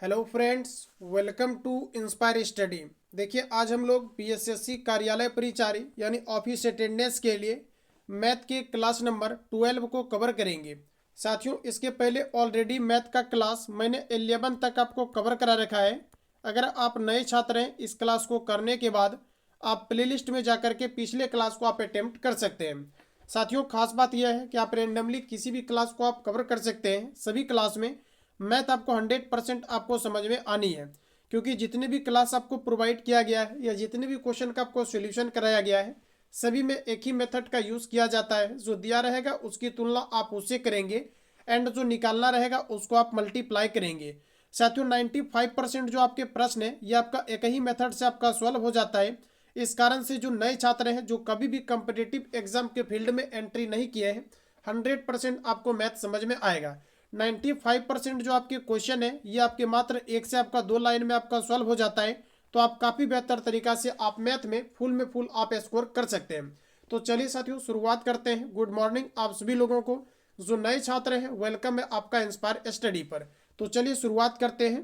Hello friends, welcome to Inspire Study. देखिए, आज हम लोग पीएसएससी कार्यालय परिचारी यानी ऑफिस अटेंडेंस के लिए मैथ के क्लास नंबर 12 को कवर करेंगे। साथियों, इसके पहले ऑलरेडी मैथ का क्लास मैंने 11 तक आपको कवर करा रखा है। अगर आप नए छात्र हैं, इस क्लास को करने के बाद आप प्लेलिस्ट में जाकर के पिछले क्लास को आप अटेम्प्ट कर सकते हैं। साथियों, खास बात यह है कि आप रेंडमली किसी भी क्लास को आप कवर कर सकते हैं। सभी क्लास में मैथ आपको 100% आपको समझ में आनी है, क्योंकि जितने भी क्लास आपको प्रोवाइड किया गया है या जितने भी क्वेश्चन का आपको सॉल्यूशन कराया गया है, सभी में एक ही मेथड का यूज़ किया जाता है। जो दिया रहेगा उसकी तुलना आप उससे करेंगे एंड जो निकालना रहेगा उसको आप मल्टीप्लाई करेंगे। साथियों, 95% जो आपके प्रश्न है ये आपका एक ही मेथड से आपका सॉल्व हो जाता है। इस कारण से जो नए छात्र हैं, जो कभी भी कम्पिटिटिव एग्जाम के फील्ड में एंट्री नहीं किए हैं, 100% आपको मैथ समझ में आएगा। 95% जो आपके क्वेश्चन है ये आपके मात्र एक से आपका 2 लाइन में आपका सॉल्व हो जाता है। तो आप काफ़ी बेहतर तरीका से आप मैथ में फुल आप स्कोर कर सकते हैं। तो चलिए साथियों, शुरुआत करते हैं। गुड मॉर्निंग आप सभी लोगों को। जो नए छात्र हैं, वेलकम है आपका इंस्पायर स्टडी पर। तो चलिए शुरुआत करते हैं।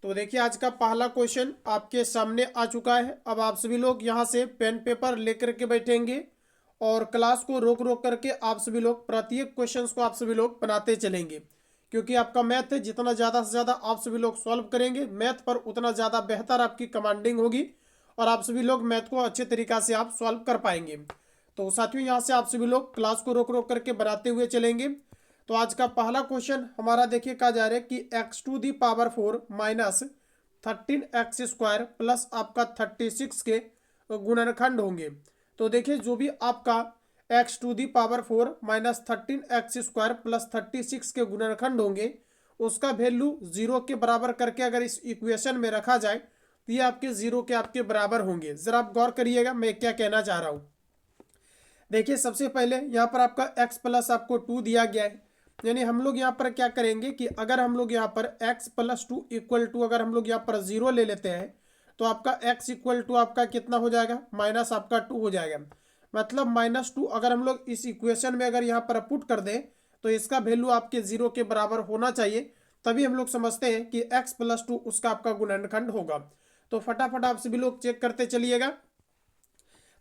तो देखिए, आज का पहला क्वेश्चन आपके सामने आ चुका है। अब आप सभी लोग यहाँ से पेन पेपर लेकर के बैठेंगे और क्लास को रोक रोक करके आप सभी लोग प्रत्येक क्वेश्चंस को आप सभी लोग बनाते चलेंगे, क्योंकि आपका मैथ है, जितना ज़्यादा से ज़्यादा आप सभी लोग सॉल्व करेंगे मैथ पर उतना ज़्यादा बेहतर आपकी कमांडिंग होगी और आप सभी लोग मैथ को अच्छे तरीका से आप सॉल्व कर पाएंगे। तो साथियों, यहाँ से आप सभी लोग क्लास को रोक रोक करके बनाते हुए चलेंगे। तो आज का पहला क्वेश्चन हमारा देखिए कहा जा रहा है कि x⁴ माइनस 13x² प्लस आपका 36 के गुणनखंड होंगे। तो देखिए, जो भी आपका x⁴ माइनस 13x² प्लस 36 के गुणनखंड होंगे उसका वैल्यू 0 के बराबर करके अगर इस इक्वेशन में रखा जाए तो ये आपके 0 के आपके बराबर होंगे। जरा आप गौर करिएगा मैं क्या कहना चाह रहा हूँ। देखिए, सबसे पहले यहाँ पर आपका x प्लस आपको 2 दिया गया है, यानी हम लोग यहाँ पर क्या करेंगे कि अगर हम लोग यहाँ पर x प्लस 2 इक्वल टू अगर हम लोग यहाँ पर 0 ले लेते हैं तो आपका x इक्वल टू आपका कितना हो जाएगा, माइनस आपका 2 हो जाएगा। मतलब -2 अगर हम लोग इस इक्वेशन में अगर यहाँ पर पुट कर दें तो इसका वैल्यू आपके 0 के बराबर होना चाहिए, तभी हम लोग समझते हैं कि x प्लस 2 उसका आपका गुणनखंड होगा। तो फटाफट आप सभी लोग चेक करते चलिएगा।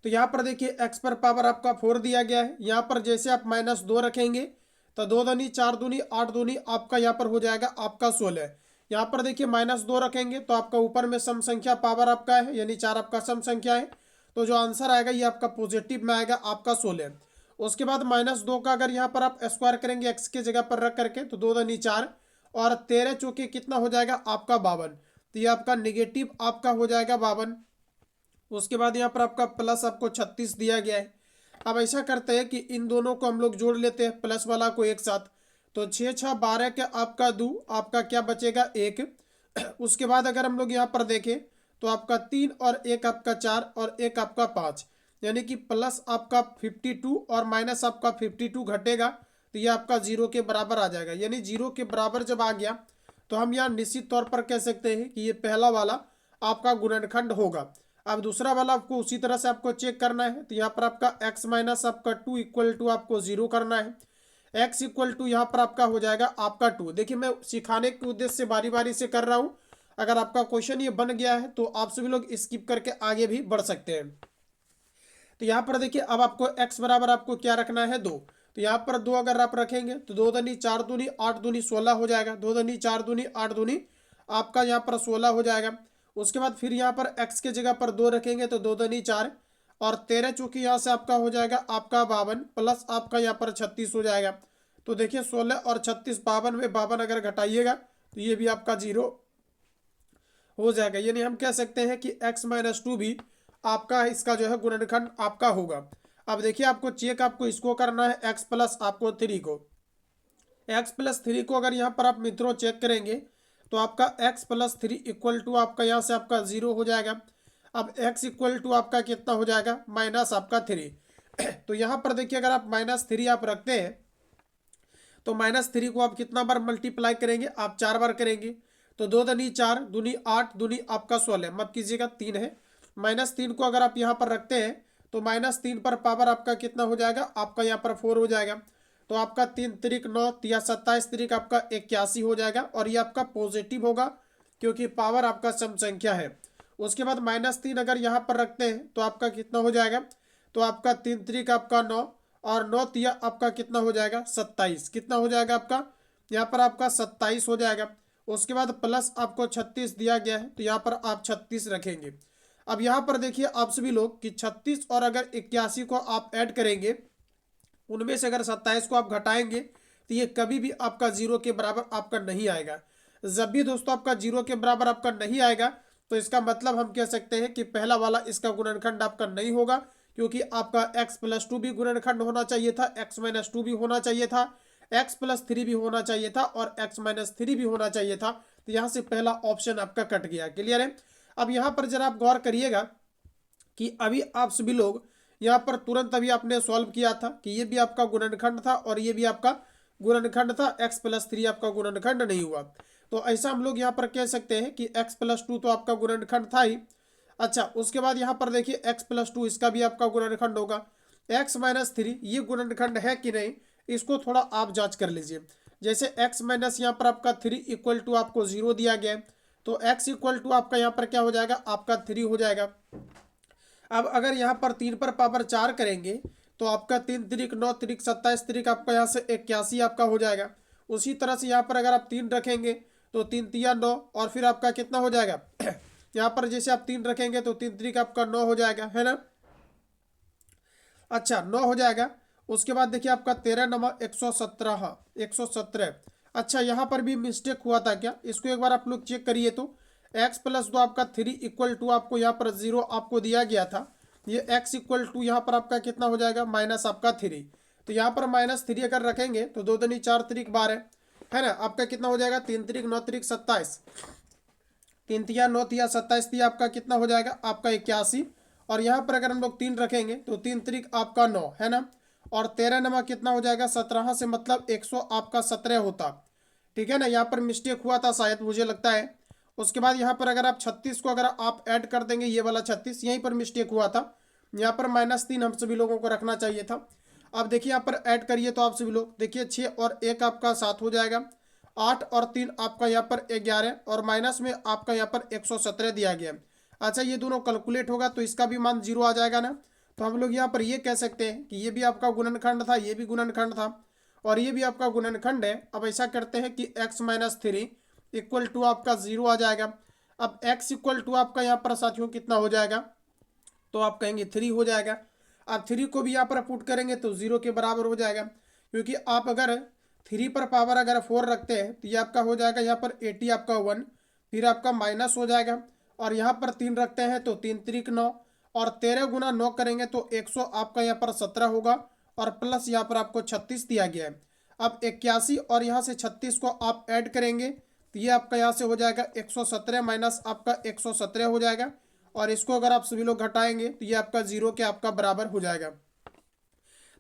तो यहाँ पर देखिए x पर पावर आपका 4 दिया गया है। यहाँ पर जैसे आप -2 रखेंगे तो 2 दूनी 4 दूनी 8 दूनी आपका यहाँ पर हो जाएगा आपका 16। यहाँ पर देखिए -2 रखेंगे तो आपका ऊपर में सम संख्या पावर आपका है, यानी 4 आपका सम संख्या है। तो जो आंसर आएगा ये आपका पॉजिटिव में आएगा आपका 16। उसके बाद -2 का अगर यहाँ पर आप स्क्वायर करेंगे x की जगह पर रख करके तो 2 दूनी 4 और 13 चौके कितना हो जाएगा आपका 52। तो ये आपका निगेटिव आपका हो जाएगा 52। उसके बाद यहाँ पर आपका प्लस आपको 36 दिया गया है। अब ऐसा करते हैं कि इन दोनों को हम लोग जोड़ लेते हैं, प्लस वाला को एक साथ। तो 6 6 12 के आपका 2 आपका क्या बचेगा 1। उसके बाद अगर हम लोग यहाँ पर देखें तो आपका 3 और 1 आपका 4 और 1 आपका 5, यानी कि प्लस आपका 52 और माइनस आपका 52 घटेगा तो ये आपका 0 के बराबर आ जाएगा। यानी 0 के बराबर जब आ गया तो हम यहाँ निश्चित तौर पर कह सकते हैं कि ये पहला वाला आपका गुणनखंड होगा। अब दूसरा वाला आपको उसी तरह से आपको चेक करना है। तो यहाँ पर आपका x माइनस आपका 2 इक्वल टू आपको 0 करना है। x इक्वल टू यहाँ पर आपका हो जाएगा आपका 2। देखिए, मैं सिखाने के उद्देश्य से बारी बारी से कर रहा हूँ। अगर आपका क्वेश्चन ये बन गया है तो आप सभी लोग स्किप करके आगे भी बढ़ सकते हैं। तो यहाँ पर देखिए, अब आपको x बराबर आपको क्या रखना है 2। तो यहाँ पर 2 अगर आप रखेंगे तो 2 दूनी 4 दूनी 8 दूनी 16 हो जाएगा। 2 दूनी 4 दूनी 8 दूनी आपका यहाँ पर 16 हो जाएगा। उसके बाद फिर यहाँ पर x के जगह पर 2 रखेंगे तो 2 दूनी 4 और 13 चूंकि यहाँ से आपका हो जाएगा आपका 52 प्लस आपका यहाँ पर 36 हो जाएगा। तो देखिए 16 और 36 52 में 52 अगर घटाइएगा तो ये भी आपका 0 हो जाएगा। यानी हम कह सकते हैं कि x माइनस 2 भी आपका इसका जो है गुणनखंड आपका होगा। अब देखिए, आपको चेक आपको इसको करना है x प्लस आपको 3 को। x प्लस 3 को अगर यहाँ पर आप मित्रों चेक करेंगे तो आपका x प्लस 3 इक्वल टू आपका यहाँ से आपका 0 हो जाएगा। अब x इक्वल टू आपका कितना हो जाएगा माइनस आपका 3। तो यहाँ पर देखिए, अगर आप -3 आप रखते हैं तो -3 को आप कितना बार मल्टीप्लाई करेंगे, आप 4 बार करेंगे। तो 2 दूनी 4 दूनी 8 दूनी आपका 16, माफ कीजिएगा 3 है। -3 को अगर आप यहाँ पर रखते हैं तो -3 पर पावर आपका कितना हो जाएगा आपका यहाँ पर 4 हो जाएगा। तो आपका 3 तिरिक 9 या 27 तिरिक आपका 81 हो जाएगा और ये आपका पॉजिटिव होगा क्योंकि पावर आपका सम संख्या है। उसके बाद -3 अगर यहाँ पर रखते हैं तो आपका कितना हो जाएगा, तो आपका 3 तिरिक आपका 9 और 9 तिया आपका कितना हो जाएगा 27, कितना हो जाएगा आपका यहाँ पर आपका 27 हो जाएगा। उसके बाद प्लस आपको 36 दिया गया है तो यहाँ पर आप 36 रखेंगे। अब यहाँ पर देखिए आप सभी लोग कि 36 और अगर 81 को आप ऐड करेंगे, उनमें से अगर 27 को आप घटाएंगे तो ये कभी भी आपका जीरो के बराबर आपका नहीं आएगा। जब भी दोस्तों आपका जीरो के बराबर आपका नहीं आएगा तो इसका मतलब हम कह सकते हैं कि पहला वाला इसका गुणनखंड आपका नहीं होगा, क्योंकि आपका x+2 भी गुणनखंड होना चाहिए था, x-2 भी होना चाहिए था, x+3 भी होना चाहिए था और x-3 भी होना चाहिए था। तो यहाँ से पहला ऑप्शन आपका कट गया। क्लियर है। अब यहाँ पर जरा आप गौर करिएगा कि अभी आप सभी लोग यहाँ पर तुरंत अभी आपने सॉल्व किया था कि ये भी आपका गुणनखंड था और ये भी आपका गुणनखंड था, x+3 आपका गुणनखंड नहीं हुआ। तो ऐसा हम लोग यहाँ पर कह सकते हैं कि x+2 तो आपका गुणनखंड था ही। अच्छा, उसके बाद यहाँ पर देखिए x+2 इसका भी आपका गुणनखंड होगा। x-3 ये गुणनखंड है कि नहीं, इसको थोड़ा आप जांच कर लीजिए। जैसे x माइनस यहाँ पर आपका 3 इक्वल टू आपको 0 दिया गया है, तो x इक्वल टू आपका यहाँ पर क्या हो जाएगा, आपका 3 हो जाएगा। अब अगर यहाँ पर 3 पर पावर 4 करेंगे तो आपका 3 तिरिक 9 तिरिक 27 तिरिक आपका यहाँ से 81 आपका हो जाएगा। उसी तरह से यहाँ पर अगर आप 3 रखेंगे तो 3 तिया 9 और फिर आपका कितना हो जाएगा यहाँ पर जैसे आप 3 रखेंगे तो 3 तिरिक आपका 9 हो जाएगा, है ना। अच्छा 9 हो जाएगा। उसके बाद देखिए आपका 13 नंबर 117। अच्छा यहाँ पर भी मिस्टेक हुआ था क्या, इसको एक बार आप लोग चेक करिए। तो x+2 आपका 3 इक्वल टू आपको यहाँ पर 0 आपको दिया गया था, ये x इक्वल टू यहाँ पर आपका कितना हो जाएगा माइनस आपका 3। तो यहाँ पर -3 अगर रखेंगे तो 2 दूनी 4 तिरिक 12 है ना, आपका कितना हो जाएगा 3 तिरिक 9 तिरिक 27, 3 तिया 9 तिया 27 तिया आपका कितना हो जाएगा आपका 81। और यहाँ पर अगर हम लोग 3 रखेंगे तो 3 तिरिक आपका 9 है ना, और 13 नमा कितना हो जाएगा 17 से मतलब 100 आपका 17 होता। ठीक है ना, यहाँ पर मिस्टेक हुआ था शायद मुझे लगता है। उसके बाद यहाँ पर अगर आप 36 को अगर आप ऐड कर देंगे, ये वाला 36 यहीं पर मिस्टेक हुआ था, यहाँ पर -3 हम सभी लोगों को रखना चाहिए था। अब देखिए यहाँ पर ऐड करिए तो आप सभी लोग देखिए 6 और 1 आपका 7 हो जाएगा, 8 और 3 आपका यहाँ पर 11 और माइनस में आपका यहाँ पर 117 दिया गया। अच्छा ये दोनों कैलकुलेट होगा तो इसका भी मान 0 आ जाएगा ना। तो हम लोग यहाँ पर ये कह सकते हैं कि ये भी आपका गुणनखंड था, ये भी गुणनखंड था और ये भी आपका गुणनखंड है। अब ऐसा करते हैं कि x-3 इक्वल टू आपका 0 आ जाएगा। अब x इक्वल टू आपका यहाँ पर साथियों कितना हो जाएगा, तो आप कहेंगे 3 हो जाएगा। आप 3 को भी यहाँ पर पुट करेंगे तो 0 के बराबर हो जाएगा, क्योंकि आप अगर 3 पर पावर अगर 4 रखते हैं तो ये आपका हो जाएगा यहाँ पर 80 आपका 1, फिर आपका माइनस हो जाएगा। और यहाँ पर 3 रखते हैं तो 3 तिरिक 9 और 13 गुना 9 करेंगे तो 100 आपका यहाँ पर 17 होगा और प्लस यहाँ पर आपको 36 दिया गया है। अब 81 और यहाँ से 36 को आप ऐड करेंगे तो ये आपका यहाँ से हो जाएगा 117 माइनस आपका 117 हो जाएगा, और इसको अगर आप सभी लोग घटाएंगे तो ये आपका 0 के आपका बराबर हो जाएगा।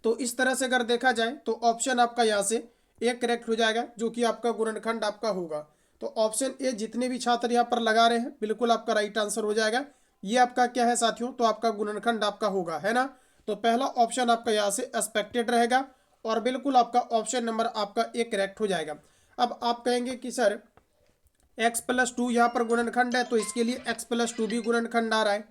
तो इस तरह से अगर देखा जाए तो ऑप्शन आपका यहाँ से एक करेक्ट हो जाएगा, जो कि आपका गुणनखंड आपका होगा। तो ऑप्शन ए जितने भी छात्र यहाँ पर लगा रहे हैं बिल्कुल आपका राइट आंसर हो जाएगा। ये आपका क्या है साथियों, तो आपका गुणनखंड आपका होगा, है ना। तो पहला ऑप्शन आपका यहाँ से एक्सपेक्टेड रहेगा और बिल्कुल आपका ऑप्शन नंबर आपका एक करेक्ट हो जाएगा। अब आप कहेंगे कि सर x+2 यहाँ पर गुणनखंड है तो इसके लिए x+2 भी गुणनखंड आ रहा है।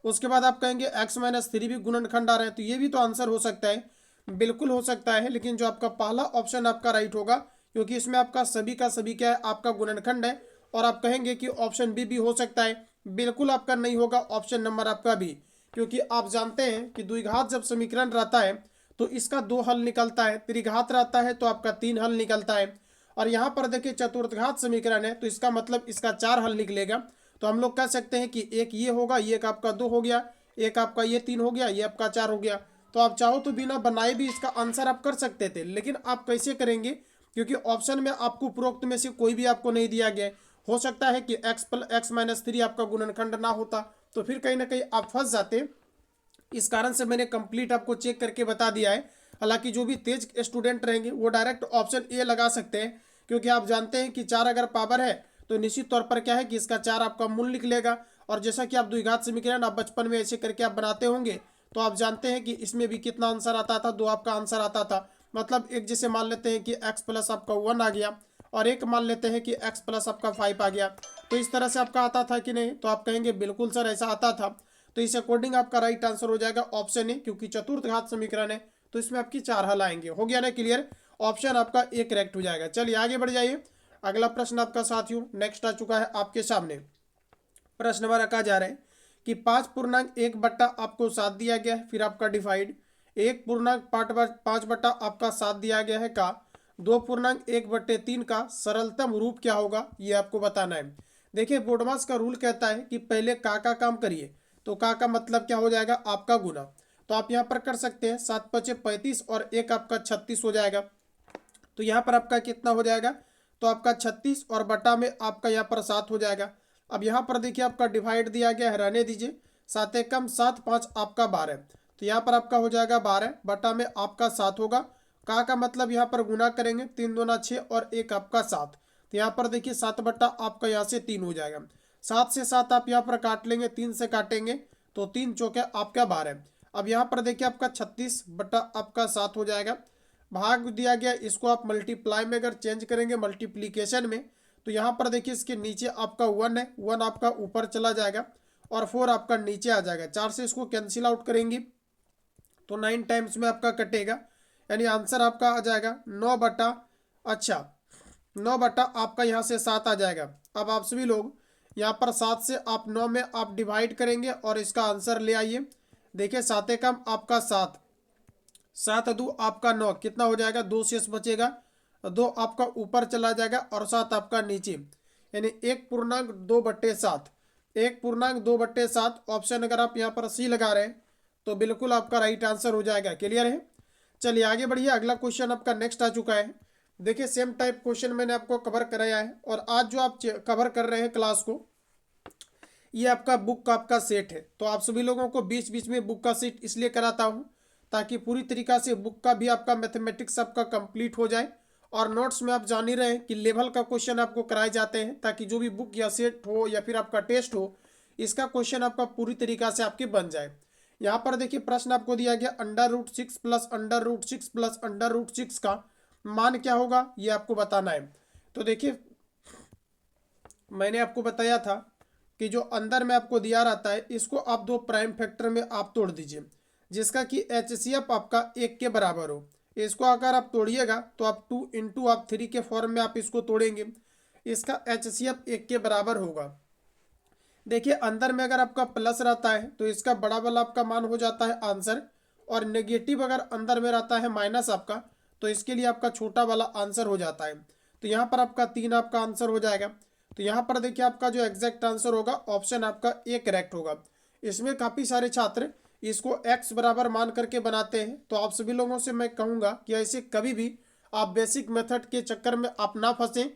उसके बाद आप कहेंगे x-3 भी गुणनखंड आ रहा है, तो ये भी तो आंसर हो सकता है, बिल्कुल हो सकता है। लेकिन जो आपका पहला ऑप्शन आपका राइट होगा, क्योंकि इसमें आपका सभी का सभी क्या है आपका गुणनखंड है। और आप कहेंगे कि ऑप्शन बी भी हो सकता है, बिल्कुल आपका नहीं होगा ऑप्शन नंबर आपका बी, क्योंकि आप जानते हैं कि द्विघात जब समीकरण रहता है तो इसका 2 हल निकलता है, त्रिघात रहता है तो आपका 3 हल निकलता है। और यहाँ पर देखिए चतुर्थघात समीकरण है तो इसका मतलब इसका 4 हल निकलेगा। तो हम लोग कह सकते हैं कि एक ये होगा, ये एक आपका 2 हो गया, एक आपका ये 3 हो गया, ये आपका 4 हो गया। तो आप चाहो तो बिना बनाए भी इसका आंसर आप कर सकते थे, लेकिन आप कैसे करेंगे, क्योंकि ऑप्शन में आपको उपरोक्त में से कोई भी आपको नहीं दिया गया है। हो सकता है कि x-3 आपका गुणनखंड ना होता तो फिर कहीं ना कहीं आप फंस जाते। इस कारण से मैंने कंप्लीट आपको चेक करके बता दिया है। हालांकि जो भी तेज स्टूडेंट रहेंगे वो डायरेक्ट ऑप्शन ए लगा सकते हैं, क्योंकि आप जानते हैं कि 4 अगर पावर है तो निश्चित तौर पर क्या है कि इसका 4 आपका मूल निकलेगा। और जैसा कि आप द्विघात समीकरण आप बचपन में ऐसे करके आप बनाते होंगे तो आप जानते हैं कि इसमें भी कितना आंसर आता था, 2 आपका आंसर आता था। मतलब एक जैसे मान लेते हैं कि x प्लस आपका 1 आ गया और एक मान लेते हैं कि x प्लस आपका 5 आ गया, तो इस तरह से आपका आता था कि नहीं? तो आप कहेंगे बिल्कुल सर ऐसा आता था। तो इस अकॉर्डिंग आपका राइट आंसर हो जाएगा ऑप्शन ए, क्योंकि चतुर्थ घात समीकरण है तो इसमें आपकी 4 हल आएंगे। हो गया ना क्लियर? ऑप्शन आपका ए करेक्ट हो जाएगा। चलिए आगे बढ़ जाइए। अगला प्रश्न आपका साथियों नेक्स्ट आ चुका है आपके सामने। प्रश्न नंबर रखा जा रहा है कि 5.1 आपको 7 दिया गया है, फिर आपका डिवाइड 1.5 आपका 7 दिया गया है का 2.1/3 का सरलतम रूप क्या होगा, ये आपको बताना है। देखिए बोडमास का रूल कहता है कि पहले का काम करिए, तो का मतलब क्या हो जाएगा? आपका गुना। तो आप यहाँ पर कर सकते हैं 7×5 = 35 और एक आपका 36 हो जाएगा। तो यहाँ पर आपका कितना हो जाएगा? तो आपका 36 और बटा में आपका यहाँ पर 7 हो जाएगा। अब यहाँ पर देखिए आपका डिवाइड दिया गया है, रहने दीजिए। 7 एकम 7, 5 आपका 12, तो यहाँ पर आपका हो जाएगा 12 बटा में आपका 7 होगा। का मतलब यहाँ पर गुना करेंगे, 3 दूना 6 और एक आपका 7, तो यहाँ पर देखिए 7 बटा आपका यहाँ से 3 हो जाएगा। 7 से 7 आप यहाँ पर काट लेंगे, 3 से काटेंगे तो 3 चौके आपका 12। अब यहाँ पर देखिए आपका 36 बटा आपका 7 हो जाएगा। भाग दिया गया, इसको आप मल्टीप्लाई में अगर चेंज करेंगे मल्टीप्लीकेशन में, तो यहाँ पर देखिए इसके नीचे आपका 1 है, 1 आपका ऊपर चला जाएगा और 4 आपका नीचे आ जाएगा। 4 से इसको कैंसिल आउट करेंगे तो 9 टाइम्स में आपका कटेगा, यानी आंसर आपका आ जाएगा 9 बटा 9 बटा आपका यहाँ से 7 आ जाएगा। अब आप सभी लोग यहाँ पर 7 से आप 9 में आप डिवाइड करेंगे और इसका आंसर ले आइए। देखिए 7 एकम आपका 7, 7 दो आपका 9, कितना हो जाएगा? 2 शेष बचेगा, 2 आपका ऊपर चला जाएगा और 7 आपका नीचे, यानी 1.2/7। 1.2/7 ऑप्शन अगर आप यहाँ पर सी लगा रहे हैं तो बिल्कुल आपका राइट आंसर हो जाएगा। क्लियर है? चलिए आगे बढ़िए। अगला क्वेश्चन आपका नेक्स्ट आ चुका है। देखिए सेम टाइप क्वेश्चन मैंने आपको कवर कराया है और आज जो आप कवर कर रहे हैं क्लास को, ये आपका बुक का आपका सेट है। तो आप सभी लोगों को बीच बीच में बुक का सेट इसलिए कराता हूँ ताकि पूरी तरीका से बुक का भी आपका मैथमेटिक्स आपका कंप्लीट हो जाए। और नोट्स में आप जान ही रहे हैं कि लेवल का क्वेश्चन आपको कराए जाते हैं ताकि जो भी बुक या सेट हो या फिर आपका टेस्ट हो, इसका क्वेश्चन आपका पूरी तरीका से आपके बन जाए। यहाँ पर देखिए प्रश्न आपको दिया गया √6 + √6 + √6 का मान क्या होगा, ये आपको बताना है। तो देखिए मैंने आपको बताया था कि जो अंदर में आपको दिया रहता है इसको आप 2 प्राइम फैक्टर में आप तोड़ दीजिए, जिसका कि HCF आपका 1 के बराबर हो। इसको अगर आप तोड़िएगा तो आप 2 × आप 3 के फॉर्म में आप इसको तोड़ेंगे, इसका HCF 1 के बराबर होगा। देखिए अंदर में अगर आपका प्लस रहता है तो इसका बड़ा वाला आपका मान हो जाता है आंसर, और नेगेटिव अगर अंदर में रहता है माइनस आपका, तो इसके लिए आपका छोटा वाला आंसर हो जाता है। तो यहाँ पर आपका 3 आपका आंसर हो जाएगा। तो यहाँ पर देखिए आपका जो एग्जैक्ट आंसर होगा ऑप्शन आपका ए करेक्ट होगा। इसमें काफ़ी सारे छात्र इसको x बराबर मान करके बनाते हैं, तो आप सभी लोगों से मैं कहूँगा कि ऐसे कभी भी आप बेसिक मेथड के चक्कर में आप ना फंसें।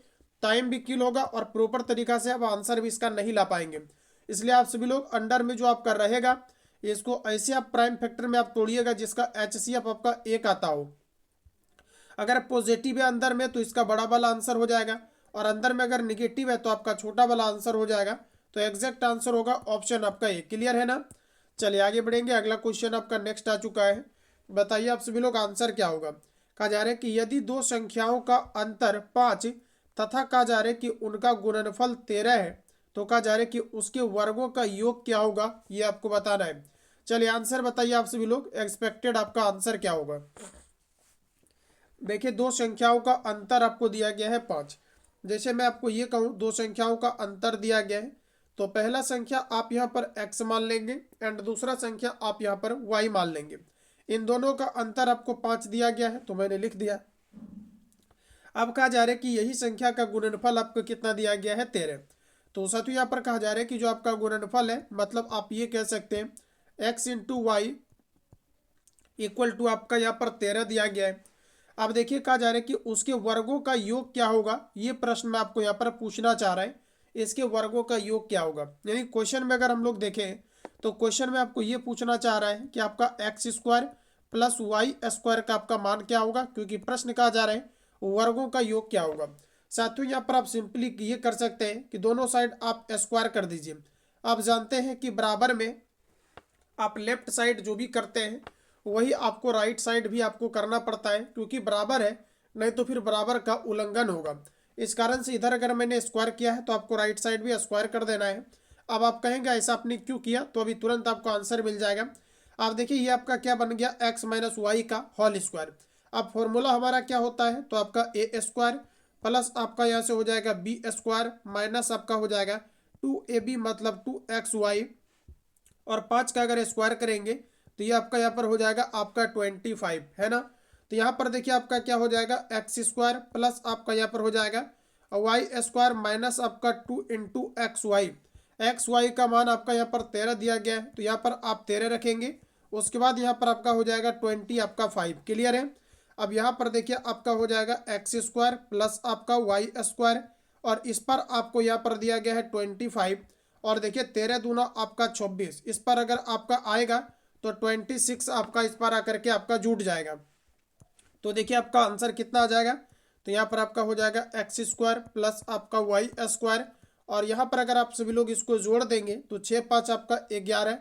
टाइम भी किल होगा और प्रॉपर तरीका से आप आंसर भी इसका नहीं ला पाएंगे। इसलिए आप सभी लोग अंडर में जो आपका रहेगा इसको ऐसे आप प्राइम फैक्टर में आप तोड़िएगा जिसका HCF आपका 1 आता हो। अगर पॉजिटिव है अंदर में तो इसका बड़ा वाला आंसर हो जाएगा, और अंदर में अगर निगेटिव है तो आपका छोटा वाला आंसर हो जाएगा। तो एग्जैक्ट आंसर होगा ऑप्शन आपका ए। क्लियर है ना? चलिए आगे बढ़ेंगे। अगला क्वेश्चन आपका नेक्स्ट आ चुका है। बताइए आप सभी लोग आंसर क्या होगा। कहा जा रहा है कि यदि दो संख्याओं का अंतर 5 तथा कहा जा रहा है कि उनका गुणनफल 13 है, तो कहा जा रहा है कि उसके वर्गों का योग क्या होगा, ये आपको बताना है। चलिए आंसर बताइए आप सभी लोग, एक्सपेक्टेड आपका आंसर क्या होगा। देखिए दो संख्याओं का अंतर आपको दिया गया है 5। जैसे मैं आपको ये कहूँ दो संख्याओं का अंतर दिया गया है, तो पहला संख्या आप यहाँ पर x मान लेंगे एंड दूसरा संख्या आप यहाँ पर y मान लेंगे। इन दोनों का अंतर आपको 5 दिया गया है तो मैंने लिख दिया। अब कहा जा रहा है कि यही संख्या का गुणनफल आपको कितना दिया गया है 13। तो साथियों यहाँ पर कहा जा रहा है कि जो आपका गुणनफल है, मतलब आप ये कह सकते हैं x × y = आपका यहाँ पर 13 दिया गया है। अब देखिए कहा जा रहा है कि उसके वर्गों का योग क्या होगा, ये प्रश्न में आपको यहाँ पर पूछना चाह रहा है। इसके वर्गों का योग क्या होगा, यानी क्वेश्चन में अगर हम लोग देखें तो क्वेश्चन में आपको ये पूछना चाह रहा है कि आपका x² + y² का आपका मान क्या होगा, क्योंकि प्रश्न कहा जा रहा है वर्गों का योग क्या होगा। साथियों यहाँ पर आप सिंपली ये कर सकते हैं कि दोनों साइड आप स्क्वायर कर दीजिए। आप जानते हैं कि बराबर में आप लेफ्ट साइड जो भी करते हैं वही आपको राइट साइड भी आपको करना पड़ता है, क्योंकि बराबर है, नहीं तो फिर बराबर का उल्लंघन होगा। इस कारण से इधर अगर मैंने स्क्वायर किया है तो आपको राइट साइड भी स्क्वायर कर देना है। अब आप कहेंगे ऐसा आपने क्यों किया, तो अभी तुरंत आपको आंसर मिल जाएगा। आप देखिए ये आपका क्या बन गया, एक्स माइनस वाई का होल स्क्वायर। अब फॉर्मूला हमारा क्या होता है, तो आपका ए स्क्वायर प्लस आपका यहाँ से हो जाएगा बी स्क्वायर माइनस आपका हो जाएगा 2ab मतलब 2xy, और 5 का अगर स्क्वायर करेंगे तो ये आपका यहाँ पर हो जाएगा आपका 25 है ना। तो यहाँ पर देखिए आपका क्या हो जाएगा, एक्स स्क्वायर प्लस आपका यहाँ पर हो जाएगा वाई स्क्वायर माइनस आपका 2 × एक्स वाई का मान आपका यहाँ पर 13 दिया गया है, तो यहाँ पर आप 13 रखेंगे। उसके बाद यहाँ पर आपका हो जाएगा 20 आपका 5। क्लियर है। अब यहाँ पर देखिए आपका हो जाएगा एक्स स्क्वायर प्लस आपका वाई स्क्वायर, और इस पर आपको यहाँ पर दिया गया है 25, और देखिए 13 दूना आपका 26, इस पर अगर आपका आएगा तो 26 आपका इस पर आकर के आपका जुट जाएगा। तो देखिए आपका आंसर कितना आ जाएगा, तो यहाँ पर आपका हो जाएगा एक्स स्क्वायर प्लस आपका वाई स्क्वायर, और यहाँ पर अगर आप सभी लोग इसको जोड़ देंगे तो 6 5 आपका 11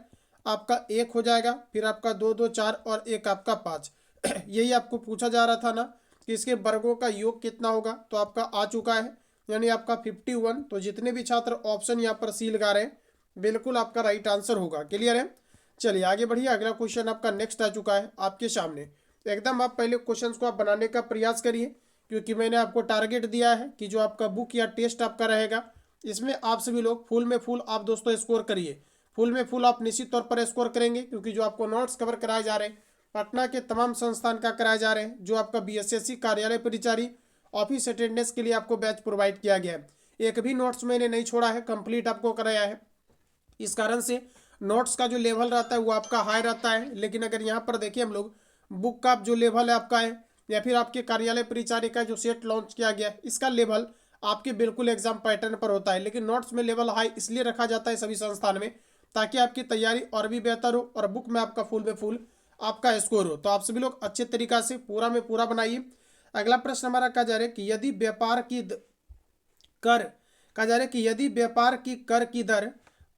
आपका 1 हो जाएगा, फिर आपका 2 2 4 और 1 आपका 5। यही आपको पूछा जा रहा था ना कि इसके वर्गों का योग कितना होगा, तो आपका आ चुका है, यानी आपका 51। तो जितने भी छात्र ऑप्शन यहाँ पर सी लगा रहे हैं बिल्कुल आपका राइट आंसर होगा। क्लियर है। चलिए आगे बढ़िए, अगला क्वेश्चन आपका नेक्स्ट आ चुका है आपके सामने। एकदम आप पहले क्वेश्चंस को आप बनाने का प्रयास करिए, क्योंकि मैंने आपको टारगेट दिया है कि जो आपका बुक या टेस्ट आपका रहेगा इसमें आप सभी लोग फुल में फुल आप दोस्तों स्कोर करिए। फुल में फुल आप निश्चित तौर पर स्कोर करेंगे, क्योंकि जो आपको नोट्स कवर कराए जा रहे हैं पटना के तमाम संस्थान का कराए जा रहे हैं। जो आपका बीएसएससी कार्यालय परिचारी ऑफिस अटेंडेंस के लिए आपको बैच प्रोवाइड किया गया है, एक भी नोट्स मैंने नहीं छोड़ा है, कंप्लीट आपको कराया है। इस कारण से नोट्स का जो लेवल रहता है वो आपका हाई रहता है। लेकिन अगर यहाँ पर देखिए हम लोग बुक का जो लेवल है आपका है, या फिर आपके कार्यालय परिचारी का जो सेट लॉन्च किया गया है इसका लेवल आपके बिल्कुल एग्जाम पैटर्न पर होता है, लेकिन नोट्स में लेवल हाई इसलिए रखा जाता है सभी संस्थान में ताकि आपकी तैयारी और भी बेहतर हो और बुक में आपका फुल में फुल आपका स्कोर हो। तो आप सभी लोग अच्छे तरीका से पूरा में पूरा बनाइए। अगला प्रश्न हमारा कहा जा रहा है कि यदि व्यापार की कर कहा जा रहा है कि यदि व्यापार की कर की दर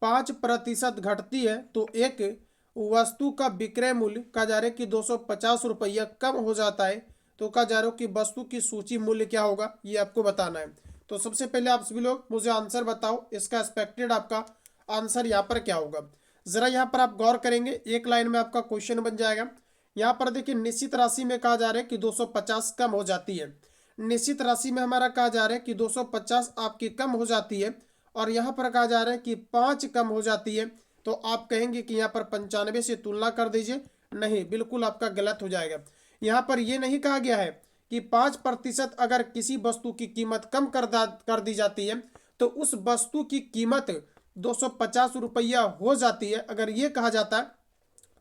5% घटती है तो एक वस्तु का विक्रय मूल्य कहा जा रहा है कि 250 रुपया कम हो जाता है, तो कहा जा रहा है कि वस्तु की सूची मूल्य क्या होगा, ये आपको बताना है। तो सबसे पहले आप सभी लोग मुझे आंसर बताओ, इसका एक्सपेक्टेड आपका आंसर यहाँ पर क्या होगा। जरा यहाँ पर आप गौर करेंगे, एक लाइन में आपका क्वेश्चन बन जाएगा। यहाँ पर देखिए निश्चित राशि में कहा जा रहा है कि 250 कम हो जाती है। निश्चित राशि में हमारा कहा जा रहा है कि 250 आपकी कम हो जाती है, और यहाँ पर कहा जा रहा है कि 5 कम हो जाती है। तो आप कहेंगे कि यहाँ पर 95 से तुलना कर दीजिए, नहीं बिल्कुल आपका गलत हो जाएगा। यहाँ पर ये नहीं कहा गया है कि 5% अगर किसी वस्तु की कीमत कम कर दी जाती है तो उस वस्तु की कीमत 250 रुपया हो जाती है। अगर ये कहा जाता है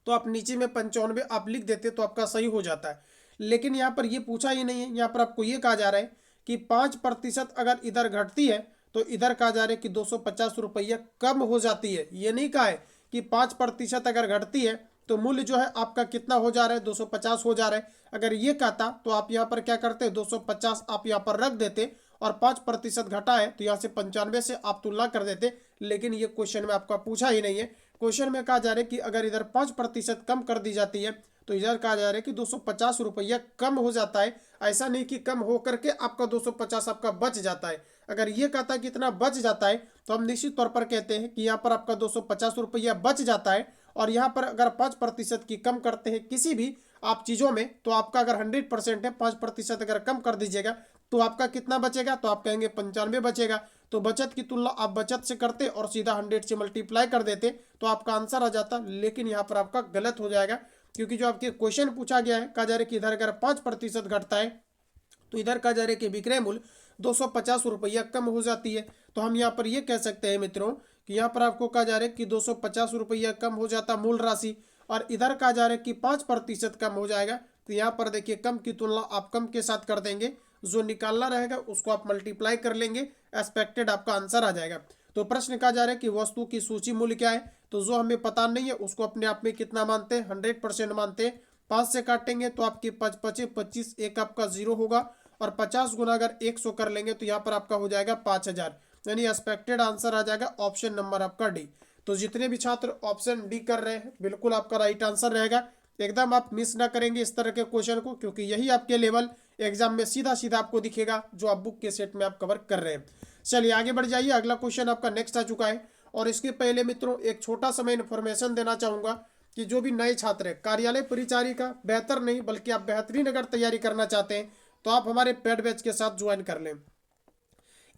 तो आप नीचे में 95 आप लिख देते तो आपका सही हो जाता है, लेकिन यहाँ पर ये पूछा ही नहीं है। यहाँ पर आपको ये कहा जा रहा है कि 5% अगर इधर घटती है तो इधर कहा जा रहा है कि 250 रुपया कम हो जाती है। ये नहीं कहा है कि 5% अगर घटती है तो मूल्य जो है आपका कितना हो जा रहा है, 250 हो जा रहा है। अगर ये कहता तो आप यहाँ पर क्या करते, 250 आप यहाँ पर रख देते, और 5% घटा है तो यहाँ से 95 से आप तुलना कर देते। लेकिन ये क्वेश्चन में आपका पूछा ही नहीं है। क्वेश्चन में कहा जा रहा है कि अगर इधर 5% कम कर दी जाती है तो इधर कहा जा रहा है कि 250 रुपया कम हो जाता है। ऐसा नहीं कि कम हो करके आपका 250 आपका बच जाता है। अगर ये कहता है कि इतना बच जाता है तो हम निश्चित तौर पर कहते हैं कि यहाँ पर आपका 250 रुपया बच जाता है, और यहाँ पर अगर 5% की कम करते हैं किसी भी आप चीज़ों में तो आपका अगर 100% है 5% अगर कम कर दीजिएगा तो आपका कितना बचेगा, तो आप कहेंगे 95 बचेगा। तो बचत की तुलना आप बचत से करते और सीधा 100 से मल्टीप्लाई कर देते तो आपका आंसर आ जाता। लेकिन यहाँ पर आपका गलत हो जाएगा, क्योंकि जो आपके क्वेश्चन पूछा गया है कहा जा रहा है कि इधर अगर 5% घटता है तो इधर कहा जा रहा है कि विक्रय मूल्य 250 रुपया कम हो जाती है। तो हम यहाँ पर ये कह सकते हैं मित्रों कि यहाँ पर आपको कहा जा रहा है कि 250 रुपया कम हो जाता मूल राशि, और इधर कहा जा रहा है कि 5% कम हो जाएगा। तो यहाँ पर देखिए कम की तुलना आप कम के साथ कर देंगे, जो निकालना रहेगा उसको आप मल्टीप्लाई कर लेंगे, एक्सपेक्टेड आपका आंसर आ जाएगा। तो प्रश्न कहा जा रहा है कि वस्तु की सूची मूल्य क्या है, तो जो हमें पता नहीं है उसको अपने आप में कितना मानते हैं, 100% मानते हैं। 5 से काटेंगे तो आपकी 25 एक आपका 0 होगा, और 50 गुना अगर 100 कर लेंगे तो यहाँ पर आपका हो जाएगा 5000, यानी एक्सपेक्टेड आंसर आ जाएगा ऑप्शन नंबर आपका डी। तो जितने भी छात्र ऑप्शन डी कर रहे हैं बिल्कुल आपका राइट आंसर रहेगा। एकदम आप मिस ना करेंगे इस तरह के क्वेश्चन को, क्योंकि यही आपके लेवल एग्जाम में सीधा सीधा आपको दिखेगा जो आप बुक के सेट में आप कवर कर रहे हैं। चलिए आगे बढ़ जाइए, अगला क्वेश्चन आपका नेक्स्ट आ चुका है। और इसके पहले मित्रों एक छोटा सा मैं इन्फॉर्मेशन देना चाहूँगा कि जो भी नए छात्र हैं कार्यालय परिचारी का बेहतर नहीं बल्कि आप बेहतरीन अगर तैयारी करना चाहते हैं तो आप हमारे पेड बैच के साथ ज्वाइन कर लें।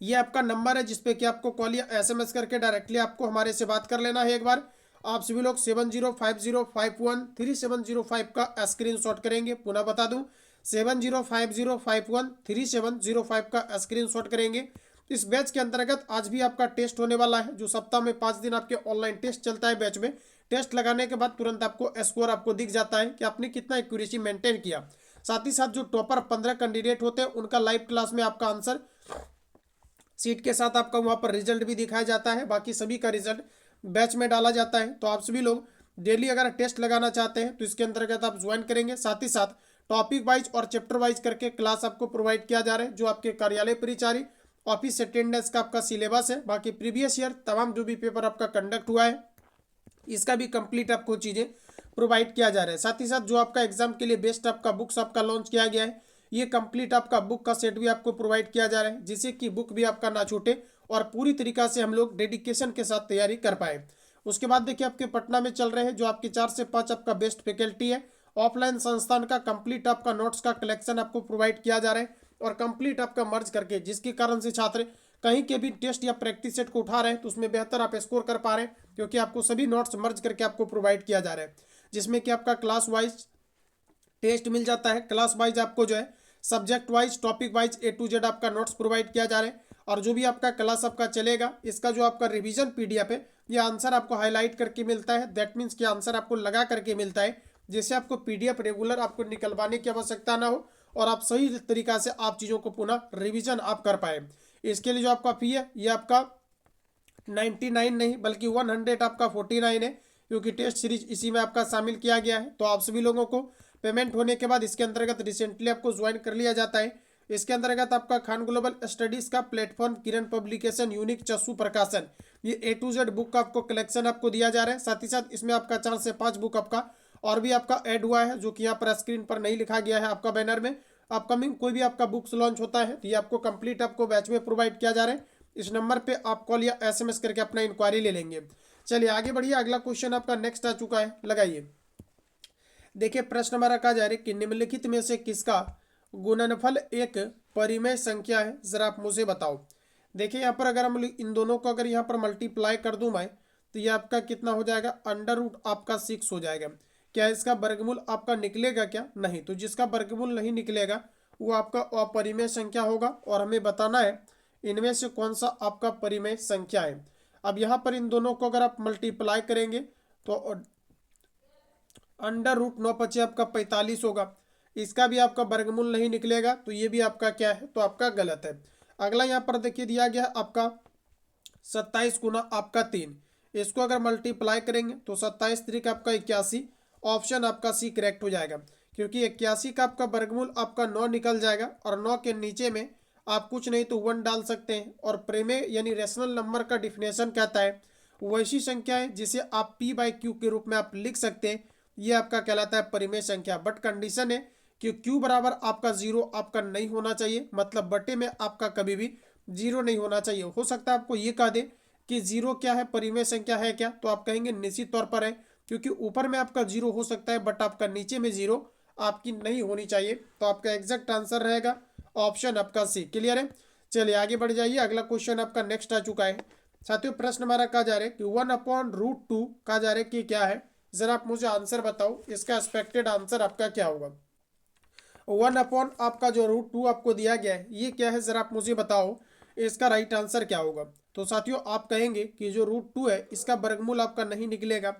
ये आपका नंबर है जिसपे कि आपको कॉल या एसएमएस करके डायरेक्टली आपको हमारे से बात कर लेना है। एक बार आप सभी लोग 7050513705 का स्क्रीनशॉट करेंगे। पुनः बता दूं 7050513705 का स्क्रीनशॉट करेंगे। इस बैच के अंतर्गत आज भी आपका टेस्ट होने वाला है, जो सप्ताह में 5 दिन आपके ऑनलाइन टेस्ट चलता है। बैच में टेस्ट लगाने के बाद तुरंत आपको स्कोर आपको दिख जाता है कि आपने कितना एक्यूरेसी मेंटेन किया। साथ ही साथ जो टॉपर 15 कैंडिडेट होते हैं उनका लाइव क्लास में आपका आंसर सीट के साथ आपका वहाँ पर रिजल्ट भी दिखाया जाता है। बाकी सभी का रिजल्ट बैच में डाला जाता है। तो आप सभी लोग डेली अगर टेस्ट लगाना चाहते हैं तो इसके अंतर्गत आप ज्वाइन करेंगे। साथ ही साथ टॉपिक वाइज और चैप्टर वाइज करके क्लास आपको प्रोवाइड किया जा रहा है, जो आपके कार्यालय परिचारी ऑफिस अटेंडेंस का आपका सिलेबस है। बाकी प्रीवियस ईयर तमाम जो भी पेपर आपका कंडक्ट हुआ है इसका भी कंप्लीट आपको चीज़ें प्रोवाइड किया जा रहा है। साथ ही साथ जो आपका एग्जाम के लिए बेस्ट आपका बुक्स आपका लॉन्च किया गया है, ये कंप्लीट आपका बुक का सेट भी आपको प्रोवाइड किया जा रहा है, जिससे कि बुक भी आपका ना छूटे और पूरी तरीका से हम लोग डेडिकेशन के साथ तैयारी कर पाए। उसके बाद देखिए आपके पटना में चल रहे हैं जो आपके 4 से 5 आपका बेस्ट फैकल्टी है। ऑफलाइन संस्थान का कंप्लीट आपका नोट्स का कलेक्शन आपको प्रोवाइड किया जा रहा है और कंप्लीट आपका मर्ज करके, जिसके कारण से छात्र कहीं के भी टेस्ट या प्रैक्टिस सेट को उठा रहे हैं तो उसमें बेहतर आप स्कोर कर पा रहे हैं, क्योंकि आपको सभी नोट्स मर्ज करके आपको प्रोवाइड किया जा रहा है, जिसमें कि आपका क्लास वाइज टेस्ट मिल जाता है। क्लास वाइज आपको जो है subject wise topic wise A to Z आपका नोट्स प्रोवाइड किया जा रहा है। और जो भी आपका क्लास आपका चलेगा इसका जो आपका रिवीजन PDF है ये आंसर आपको हाईलाइट करके मिलता है। दैट मीन्स कि आंसर आपको लगा करके मिलता है, जिससे आपको PDF रेगुलर आपको निकलवाने की आवश्यकता ना हो और आप सही तरीका से आप चीज़ों को पुनः रिविजन आप कर पाए। इसके लिए जो आपका फी है ये आपका 99 नहीं बल्कि 100 आपका 49 है, क्योंकि टेस्ट सीरीज इसी में आपका शामिल किया गया है। तो आप सभी लोगों को पेमेंट होने के बाद इसके अंतर्गत रिसेंटली आपको ज्वाइन कर लिया जाता है। इसके अंतर्गत आपका खान ग्लोबल स्टडीज का प्लेटफॉर्म, किरण पब्लिकेशन, यूनिक, चस्सू प्रकाशन, ये A to Z बुक का आपको कलेक्शन आपको दिया जा रहा है। साथ ही साथ इसमें आपका 4 से 5 बुक आपका और भी आपका ऐड हुआ है, जो कि यहाँ पर स्क्रीन पर नहीं लिखा गया है आपका बैनर में। अपकमिंग कोई भी आपका बुक्स लॉन्च होता है तो ये आपको कंप्लीट आपको बैच में प्रोवाइड किया जा रहा है। इस नंबर पे आप कॉल या SMS करके अपना इंक्वायरी ले लेंगे। चलिए आगे बढ़िए, अगला क्वेश्चन आपका नेक्स्ट आ चुका है, लगाइए। देखिए प्रश्न हमारा कहा जा रहा है कि निम्नलिखित में से किसका गुणनफल एक परिमेय संख्या है, जरा आप मुझे बताओ। देखिए यहाँ पर अगर हम इन दोनों को अगर यहाँ पर मल्टीप्लाई कर दूं मैं तो ये आपका कितना हो जाएगा, अंडर रूट आपका 6 हो जाएगा। क्या इसका वर्गमूल आपका निकलेगा क्या? नहीं। तो जिसका वर्गमूल नहीं निकलेगा वो आपका अपरिमेय संख्या होगा और हमें बताना है इनमें से कौन सा आपका परिमेय संख्या है। अब यहाँ पर इन दोनों को अगर आप मल्टीप्लाई करेंगे तो अंडर रूट 9 आपका 45 होगा। इसका भी आपका वर्गमूल नहीं निकलेगा तो ये भी आपका क्या है, तो आपका गलत है। अगला यहाँ पर देखिए दिया गया आपका 27 गुना आपका 3, इसको अगर मल्टीप्लाई करेंगे तो 27 3 आपका 81, ऑप्शन आपका सी करेक्ट हो जाएगा, क्योंकि 81 का आपका वर्गमूल आपका 9 निकल जाएगा और 9 के नीचे में आप कुछ नहीं तो 1 डाल सकते हैं। और परिमेय यानी रेशनल नंबर का डिफिनेशन कहता है वैसी संख्या है जिसे आप P/Q के रूप में आप लिख सकते हैं, ये आपका कहलाता है परिमेय संख्या। बट कंडीशन है कि Q बराबर आपका 0 आपका नहीं होना चाहिए, मतलब बटे में आपका कभी भी 0 नहीं होना चाहिए। हो सकता है आपको ये कह दे कि 0 क्या है, परिमेय संख्या है क्या, तो आप कहेंगे निश्चित तौर पर है, क्योंकि ऊपर में आपका 0 हो सकता है बट आपका नीचे में 0 आपकी नहीं होनी चाहिए। तो आपका एग्जैक्ट आंसर रहेगा ऑप्शन आपका सी। क्लियर है? चलिए आगे बढ़ जाइए, अगला क्वेश्चन आपका नेक्स्ट आ चुका है। साथियों प्रश्न हमारा कहा जा रहा है कि 1/√2 कहा जा रहा है कि क्या है, जरा आप मुझे आंसर बताओ, इसका एक्सपेक्टेड आंसर आपका क्या होगा। 1 आपका जो √2 आपको दिया गया है ये क्या है, जरा आप मुझे बताओ इसका राइट आंसर क्या होगा। तो साथियों आप कहेंगे कि जो √2 है इसका वर्गमूल आपका नहीं निकलेगा,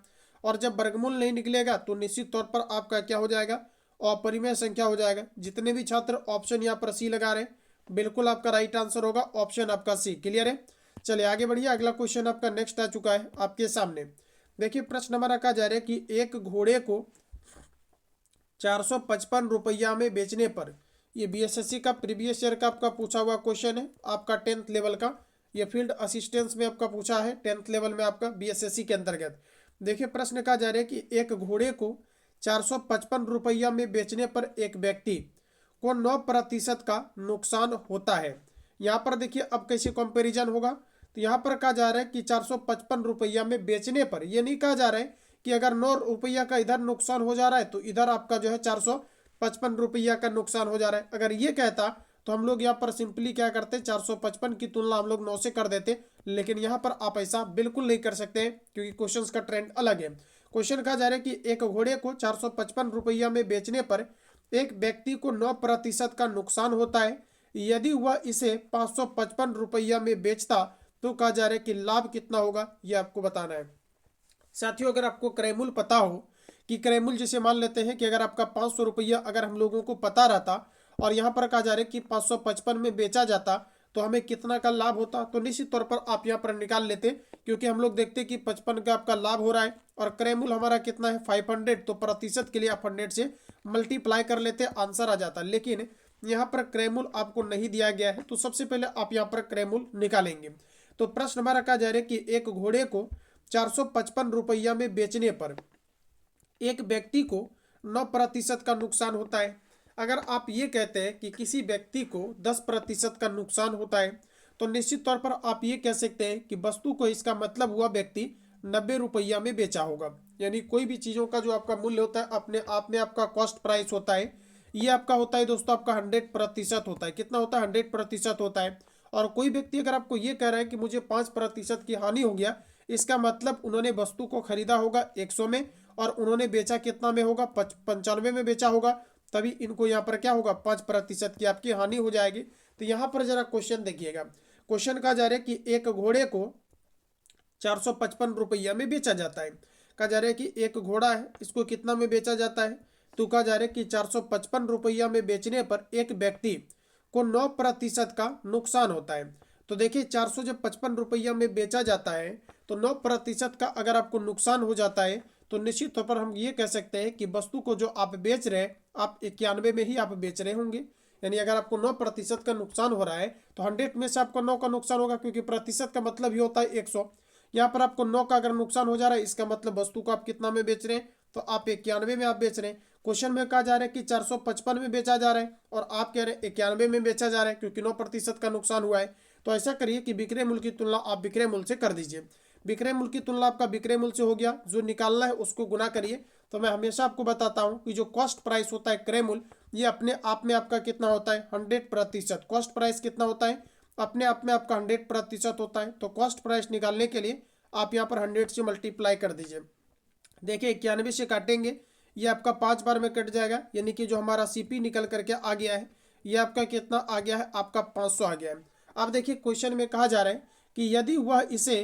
और जब वर्गमूल नहीं निकलेगा तो निश्चित तौर पर आपका क्या हो जाएगा, अपरिमेय संख्या हो जाएगा। जितने भी छात्र ऑप्शन यहाँ पर सी लगा रहे हैं बिल्कुल आपका राइट आंसर होगा ऑप्शन आपका सी। क्लियर है? चलिए आगे बढ़िए, अगला क्वेश्चन आपका नेक्स्ट आ चुका है आपके सामने। देखिए प्रश्न हमारा कहा जा रहा है कि एक घोड़े को 455 रुपया में बेचने पर, ये BSSC का प्रीवियस ईयर का आपका पूछा हुआ क्वेश्चन है, आपका 10th लेवल का, ये फील्ड असिस्टेंस में आपका पूछा है 10th लेवल में आपका BSSC के अंतर्गत। देखिए प्रश्न कहा जा रहा है कि एक घोड़े को ₹455 में बेचने पर एक व्यक्ति को 9% का नुकसान होता है। यहाँ पर देखिए अब कैसे कंपैरिजन होगा, तो यहाँ पर कहा जा रहा है कि ₹455 में बेचने पर, ये नहीं कहा जा रहा है कि अगर ₹9 का इधर नुकसान हो जा रहा है तो इधर आपका जो है ₹455 का नुकसान हो जा रहा है। अगर ये कहता तो हम लोग यहाँ पर सिंपली क्या करते, 455 की तुलना हम लोग 9 से कर देते, लेकिन यहाँ पर आप ऐसा बिल्कुल नहीं कर सकते क्योंकि क्वेश्चंस का ट्रेंड अलग है। क्वेश्चन कहा जा रहा है कि एक घोड़े को ₹455 में बेचने पर एक व्यक्ति को 9% का नुकसान होता है। यदि वह इसे ₹555 में बेचता तो कहा जा रहा है कि लाभ कितना होगा, यह आपको बताना है। साथियों अगर आपको क्रयमूल्य पता हो कि क्रयमूल्य जैसे मान लेते हैं कि अगर आपका ₹500 अगर हम लोगों को पता रहता और यहाँ पर कहा जा रहा है कि 555 में बेचा जाता तो हमें कितना का लाभ होता, तो निश्चित तौर पर आप यहाँ पर निकाल लेते, क्योंकि हम लोग देखते कि 55 का आपका लाभ हो रहा है और क्रयमूल्य हमारा कितना है 500, तो प्रतिशत के लिए आप 100 से मल्टीप्लाई कर लेते, आंसर आ जाता। लेकिन यहाँ पर क्रयमूल्य आपको नहीं दिया गया है, तो सबसे पहले आप यहाँ पर क्रयमूल्य निकालेंगे। तो प्रश्न हमारा कहा जा रहा है कि एक घोड़े को ₹455 में बेचने पर एक व्यक्ति को 9% का नुकसान होता है। अगर आप ये कहते हैं कि किसी व्यक्ति को 10% का नुकसान होता है तो निश्चित तौर पर आप ये कह सकते हैं कि वस्तु को, इसका मतलब हुआ व्यक्ति ₹90 में बेचा होगा। यानी कोई भी चीज़ों का जो आपका मूल्य होता है अपने आप में आपका कॉस्ट प्राइस होता है, ये आपका होता है दोस्तों आपका 100% होता है। कितना होता है? 100% होता है। और कोई व्यक्ति अगर आपको ये कह रहा है कि मुझे 5% की हानि हो गया, इसका मतलब उन्होंने वस्तु को खरीदा होगा 100 में और उन्होंने बेचा कितना में होगा? 95 में बेचा होगा, तभी इनको यहाँ पर क्या होगा? 5% की आपकी हानि हो जाएगी। तो यहाँ पर जरा क्वेश्चन देखिएगा। क्वेश्चन कहा जा रहा है कि एक घोड़े को ₹455 में बेचा जाता है। कहा जा रहा है कि एक घोड़ा है, इसको कितना में बेचा जाता है? तो कहा जा रहा है कि ₹455 में बेचने पर एक व्यक्ति को 9% का नुकसान होता है। तो देखिए 400 जब ₹55 में बेचा जाता है तो 9% का अगर आपको नुकसान हो जाता है तो निश्चित तौर पर हम ये कह सकते हैं कि वस्तु को जो आप बेच रहे हैं आप 91 में ही आप बेच रहे होंगे। यानी अगर आपको 9% का नुकसान हो रहा है तो 100 में से आपको 9 का नुकसान होगा, क्योंकि प्रतिशत का मतलब ही होता है 100। यहाँ पर आपको 9 का अगर नुकसान हो जा रहा है, इसका मतलब वस्तु को आप कितना में बेच रहे हैं? तो आप 91 में आप बेच रहे हैं। क्वेश्चन में कहा जा रहा है कि 455 में बेचा जा रहा है और आप कह रहे हैं 91 में बेचा जा रहा है, क्योंकि 9% का नुकसान हुआ है। तो ऐसा करिए कि विक्रय मूल्य की तुलना आप विक्रय मूल्य से कर दीजिए। विक्रय मूल्य की तुलना आपका विक्रय मूल्य से हो गया, जो निकालना है उसको गुना करिए। तो मैं हमेशा आपको बताता हूं कि जो कॉस्ट प्राइस होता है क्रय मूल्य, ये अपने आप में आपका कितना होता है? 100%। कॉस्ट प्राइस कितना होता है? अपने आप में आपका 100% होता है। तो कॉस्ट प्राइस निकालने के लिए आप यहाँ पर 100 से मल्टीप्लाई कर दीजिए। देखिए 91 से काटेंगे, ये आपका 5 बार में कट जाएगा, यानी कि जो हमारा सीपी निकल करके आ गया है ये आपका कितना आ गया है? आपका 500 आ गया है। अब देखिए क्वेश्चन में कहा जा रहा है कि यदि वह इसे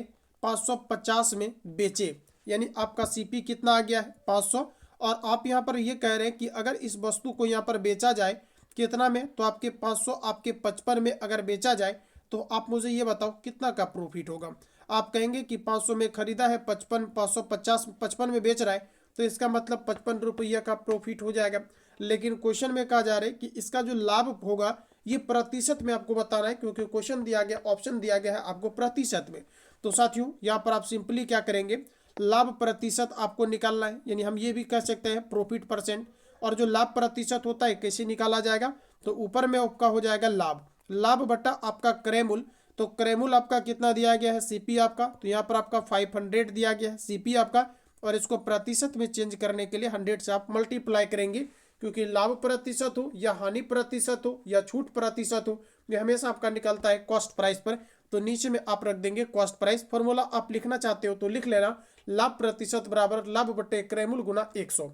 550 में बेचे, यानी आपका सीपी कितना आ गया है? 500। और आप यहाँ पर ये कह रहे हैं कि अगर इस वस्तु को यहाँ पर बेचा जाए कितना में? तो आपके 500 आपके 55 में अगर बेचा जाए तो आप मुझे ये बताओ कितना का प्रॉफिट होगा। आप कहेंगे कि 500 में खरीदा है, 55 में बेच रहा है, तो इसका मतलब ₹55 का प्रॉफिट हो जाएगा। लेकिन क्वेश्चन में कहा जा रहा है कि इसका जो लाभ होगा ये प्रतिशत में आपको बताना है, क्योंकि क्वेश्चन दिया गया, ऑप्शन दिया गया है आपको प्रतिशत में। तो साथियों यहाँ पर आप सिंपली क्या करेंगे? लाभ प्रतिशत आपको निकालना है, यानी हम ये भी कह सकते हैं प्रॉफिट परसेंट। और जो लाभ प्रतिशत होता है कैसे निकाला जाएगा? तो ऊपर में आपका हो जाएगा लाभ, लाभ बटा आपका क्रय मूल्य। तो क्रय मूल्य आपका कितना दिया गया है? सीपी आपका, तो यहाँ पर आपका 500 दिया गया है सीपी आपका, और इसको प्रतिशत में चेंज करने के लिए 100 से आप मल्टीप्लाई करेंगे, क्योंकि लाभ प्रतिशत हो या हानि प्रतिशत हो या छूट प्रतिशत हो, ये हमेशा आपका निकलता है कॉस्ट प्राइस पर। तो नीचे में आप रख देंगे कॉस्ट प्राइस। फॉर्मूला आप लिखना चाहते हो तो लिख लेना, लाभ प्रतिशत बराबर लाभ बटे क्रय मूल्य गुना 100।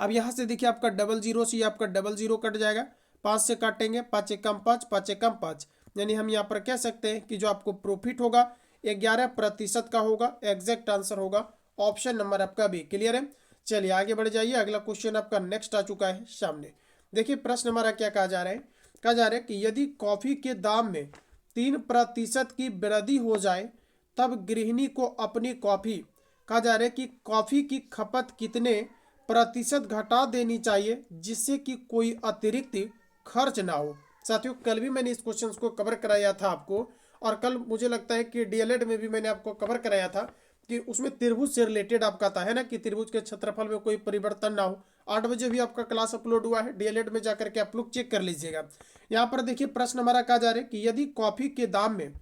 अब यहाँ से देखिए आपका 00 से आपका 00 कट जाएगा, 5 से काटेंगे, 5 एकम 5, 5 एकम 5, यानी हम यहाँ पर कह सकते हैं कि जो आपको प्रॉफिट होगा 11% का होगा। एग्जैक्ट आंसर होगा ऑप्शन नंबर आपका बी। क्लियर है? चलिए आगे बढ़ जाइए, अगला क्वेश्चन आपका नेक्स्ट आ चुका है सामने। देखिए प्रश्न हमारा क्या कहा जा रहा है? कहा जा रहा है कि यदि कॉफी के दाम में 3% की वृद्धि हो जाए तब गृहिणी को अपनी कॉफी, कहा जा रहा है कि कॉफी की खपत कितने प्रतिशत घटा देनी चाहिए जिससे कि कोई अतिरिक्त खर्च ना हो। साथियों कल भी मैंने इस क्वेश्चन को कवर कराया था आपको, और कल मुझे लगता है कि डीएलएड में भी मैंने आपको कवर कराया था कि उसमें त्रिभुज से रिलेटेड आपका था, है ना, कि त्रिभुज के क्षेत्रफल में कोई परिवर्तन ना हो। 8 बजे भी आपका क्लास अपलोड हुआ है, डीएलएड में जाकर के आप लोग चेक कर लीजिएगा। यहाँ पर देखिए प्रश्न हमारा कहा जा रहा है कि यदि कॉफी के दाम में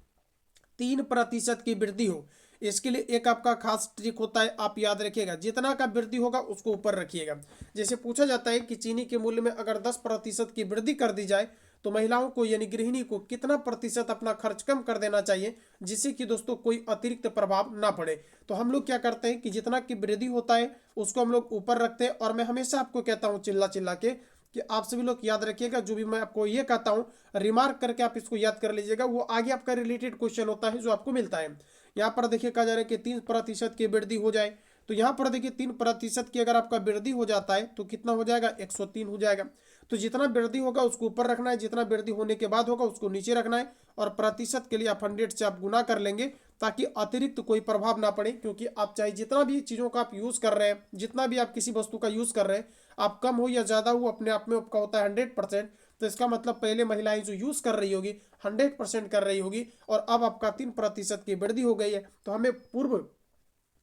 3% की वृद्धि हो, इसके लिए एक आपका खास ट्रिक होता है, आप याद रखिएगा, जितना का वृद्धि होगा उसको ऊपर रखिएगा। जैसे पूछा जाता है कि चीनी के मूल्य में अगर 10% की वृद्धि कर दी जाए तो महिलाओं को यानी गृहिणी को कितना प्रतिशत अपना खर्च कम कर देना चाहिए, जिससे कि दोस्तों कोई अतिरिक्त प्रभाव ना पड़े। तो हम लोग क्या करते हैं कि जितना की वृद्धि होता है उसको हम लोग ऊपर रखते हैं। और मैं हमेशा आपको कहता हूँ चिल्ला चिल्ला के कि आप सभी लोग याद रखिएगा, जो भी मैं आपको ये कहता हूँ रिमार्क करके आप इसको याद कर लीजिएगा, वो आगे आपका रिलेटेड क्वेश्चन होता है जो आपको मिलता है। यहाँ पर देखिए कहा जा रहा है कि 3% की वृद्धि हो जाए, तो यहाँ पर देखिए 3% की अगर आपका वृद्धि हो जाता है तो कितना हो जाएगा, 103 हो जाएगा। तो जितना वृद्धि होगा उसको ऊपर रखना है, जितना वृद्धि होने के बाद होगा उसको नीचे रखना है, और प्रतिशत के लिए आप 100 से आप गुना कर लेंगे ताकि अतिरिक्त कोई प्रभाव ना पड़े। क्योंकि आप चाहे जितना भी चीज़ों का आप यूज़ कर रहे हैं, जितना भी आप किसी वस्तु का यूज़ कर रहे हैं, आप कम हो या ज़्यादा हो, अपने आप में आपका होता है 100%। तो इसका मतलब पहले महिलाएं जो यूज़ कर रही होगी 100% कर रही होगी, और अब आपका 3% की वृद्धि हो गई है। तो हमें पूर्व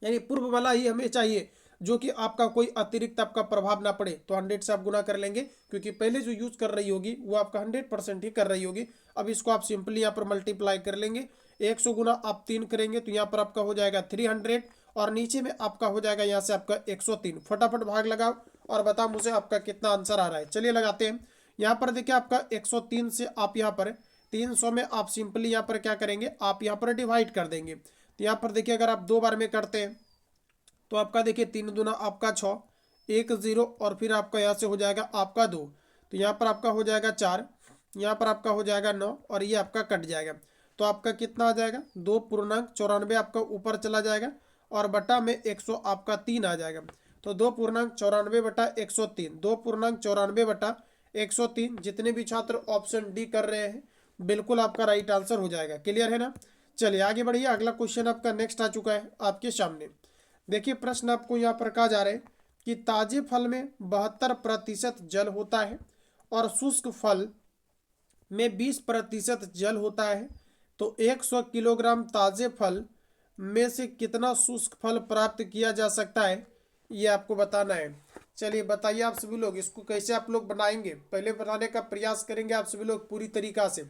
यानी पूर्व वाला ही हमें चाहिए, जो कि आपका कोई अतिरिक्त आपका प्रभाव ना पड़े। तो 100 से आप गुना कर लेंगे, क्योंकि पहले जो यूज कर रही होगी वो आपका 100% ही कर रही होगी। अब इसको आप सिंपली यहाँ पर मल्टीप्लाई कर लेंगे, 100 गुना आप 3 करेंगे तो यहाँ पर आपका हो जाएगा 300, और नीचे में आपका हो जाएगा यहाँ से आपका 103। फटाफट भाग लगाओ और बताओ मुझे आपका कितना आंसर आ रहा है। चलिए लगाते हैं। यहाँ पर देखिए आपका 103 से आप यहाँ पर 300 में आप सिंपली यहाँ पर क्या करेंगे, आप यहाँ पर डिवाइड कर देंगे। तो यहाँ पर देखिए अगर आप 2 बार में करते हैं तो आपका देखिए 3 दूना आपका 6, 1 0, और फिर आपका यहाँ से हो जाएगा आपका 2, तो यहाँ पर आपका हो जाएगा 4, यहाँ पर आपका हो जाएगा 9, और ये आपका कट जाएगा। तो आपका कितना आ जाएगा, 2.94 आपका ऊपर चला जाएगा, और बटा में 100 आपका 3 आ जाएगा। तो 2.94 बटा 103, 2.94 बटा 103। जितने भी छात्र ऑप्शन डी कर रहे हैं बिल्कुल आपका राइट आंसर हो जाएगा। क्लियर है ना। चलिए आगे बढ़िए, अगला क्वेश्चन आपका नेक्स्ट आ चुका है आपके सामने। देखिए प्रश्न आपको यहाँ पर कहा जा रहा है कि ताजे फल में 72% जल होता है और शुष्क फल में 20% जल होता है, तो 100 किलोग्राम ताजे फल में से कितना शुष्क फल प्राप्त किया जा सकता है, ये आपको बताना है। चलिए बताइए आप सभी लोग इसको कैसे आप लोग बनाएंगे, पहले बनाने का प्रयास करेंगे आप सभी लोग पूरी तरीका से।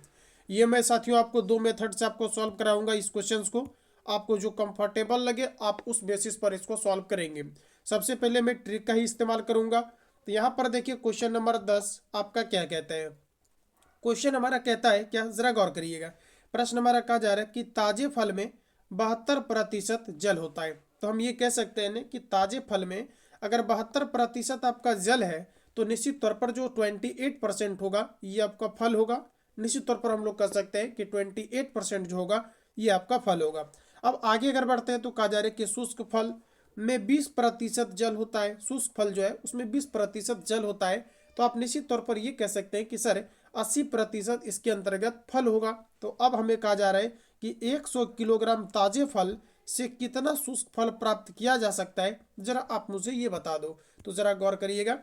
ये मैं साथियों आपको 2 मेथड से आपको सॉल्व कराऊंगा इस क्वेश्चंस को, आपको जो कंफर्टेबल लगे आप उस बेसिस पर इसको सॉल्व करेंगे। सबसे पहले मैं ट्रिक का ही इस्तेमाल करूंगा। तो यहाँ पर देखिए क्वेश्चन नंबर 10 आपका क्या कहता है। क्वेश्चन हमारा कहता है क्या, जरा गौर करिएगा। प्रश्न हमारा कहा जा रहा है कि ताजे फल में 72% जल होता है। तो हम ये कह सकते हैं कि ताजे फल में अगर 72% आपका जल है तो निश्चित तौर पर जो 28% होगा ये आपका फल होगा। निश्चित तौर पर हम लोग कह सकते हैं कि 28% जो होगा ये आपका फल होगा। अब आगे अगर बढ़ते हैं तो कहा जा रहा है कि शुष्क फल में 20% जल होता है। शुष्क फल जो है उसमें 20% जल होता है, तो आप निश्चित तौर पर ये कह सकते हैं कि सर 80% इसके अंतर्गत फल होगा। तो अब हमें कहा जा रहा है कि 100 किलोग्राम ताजे फल से कितना शुष्क फल प्राप्त किया जा सकता है, जरा आप मुझे ये बता दो। तो जरा गौर करिएगा।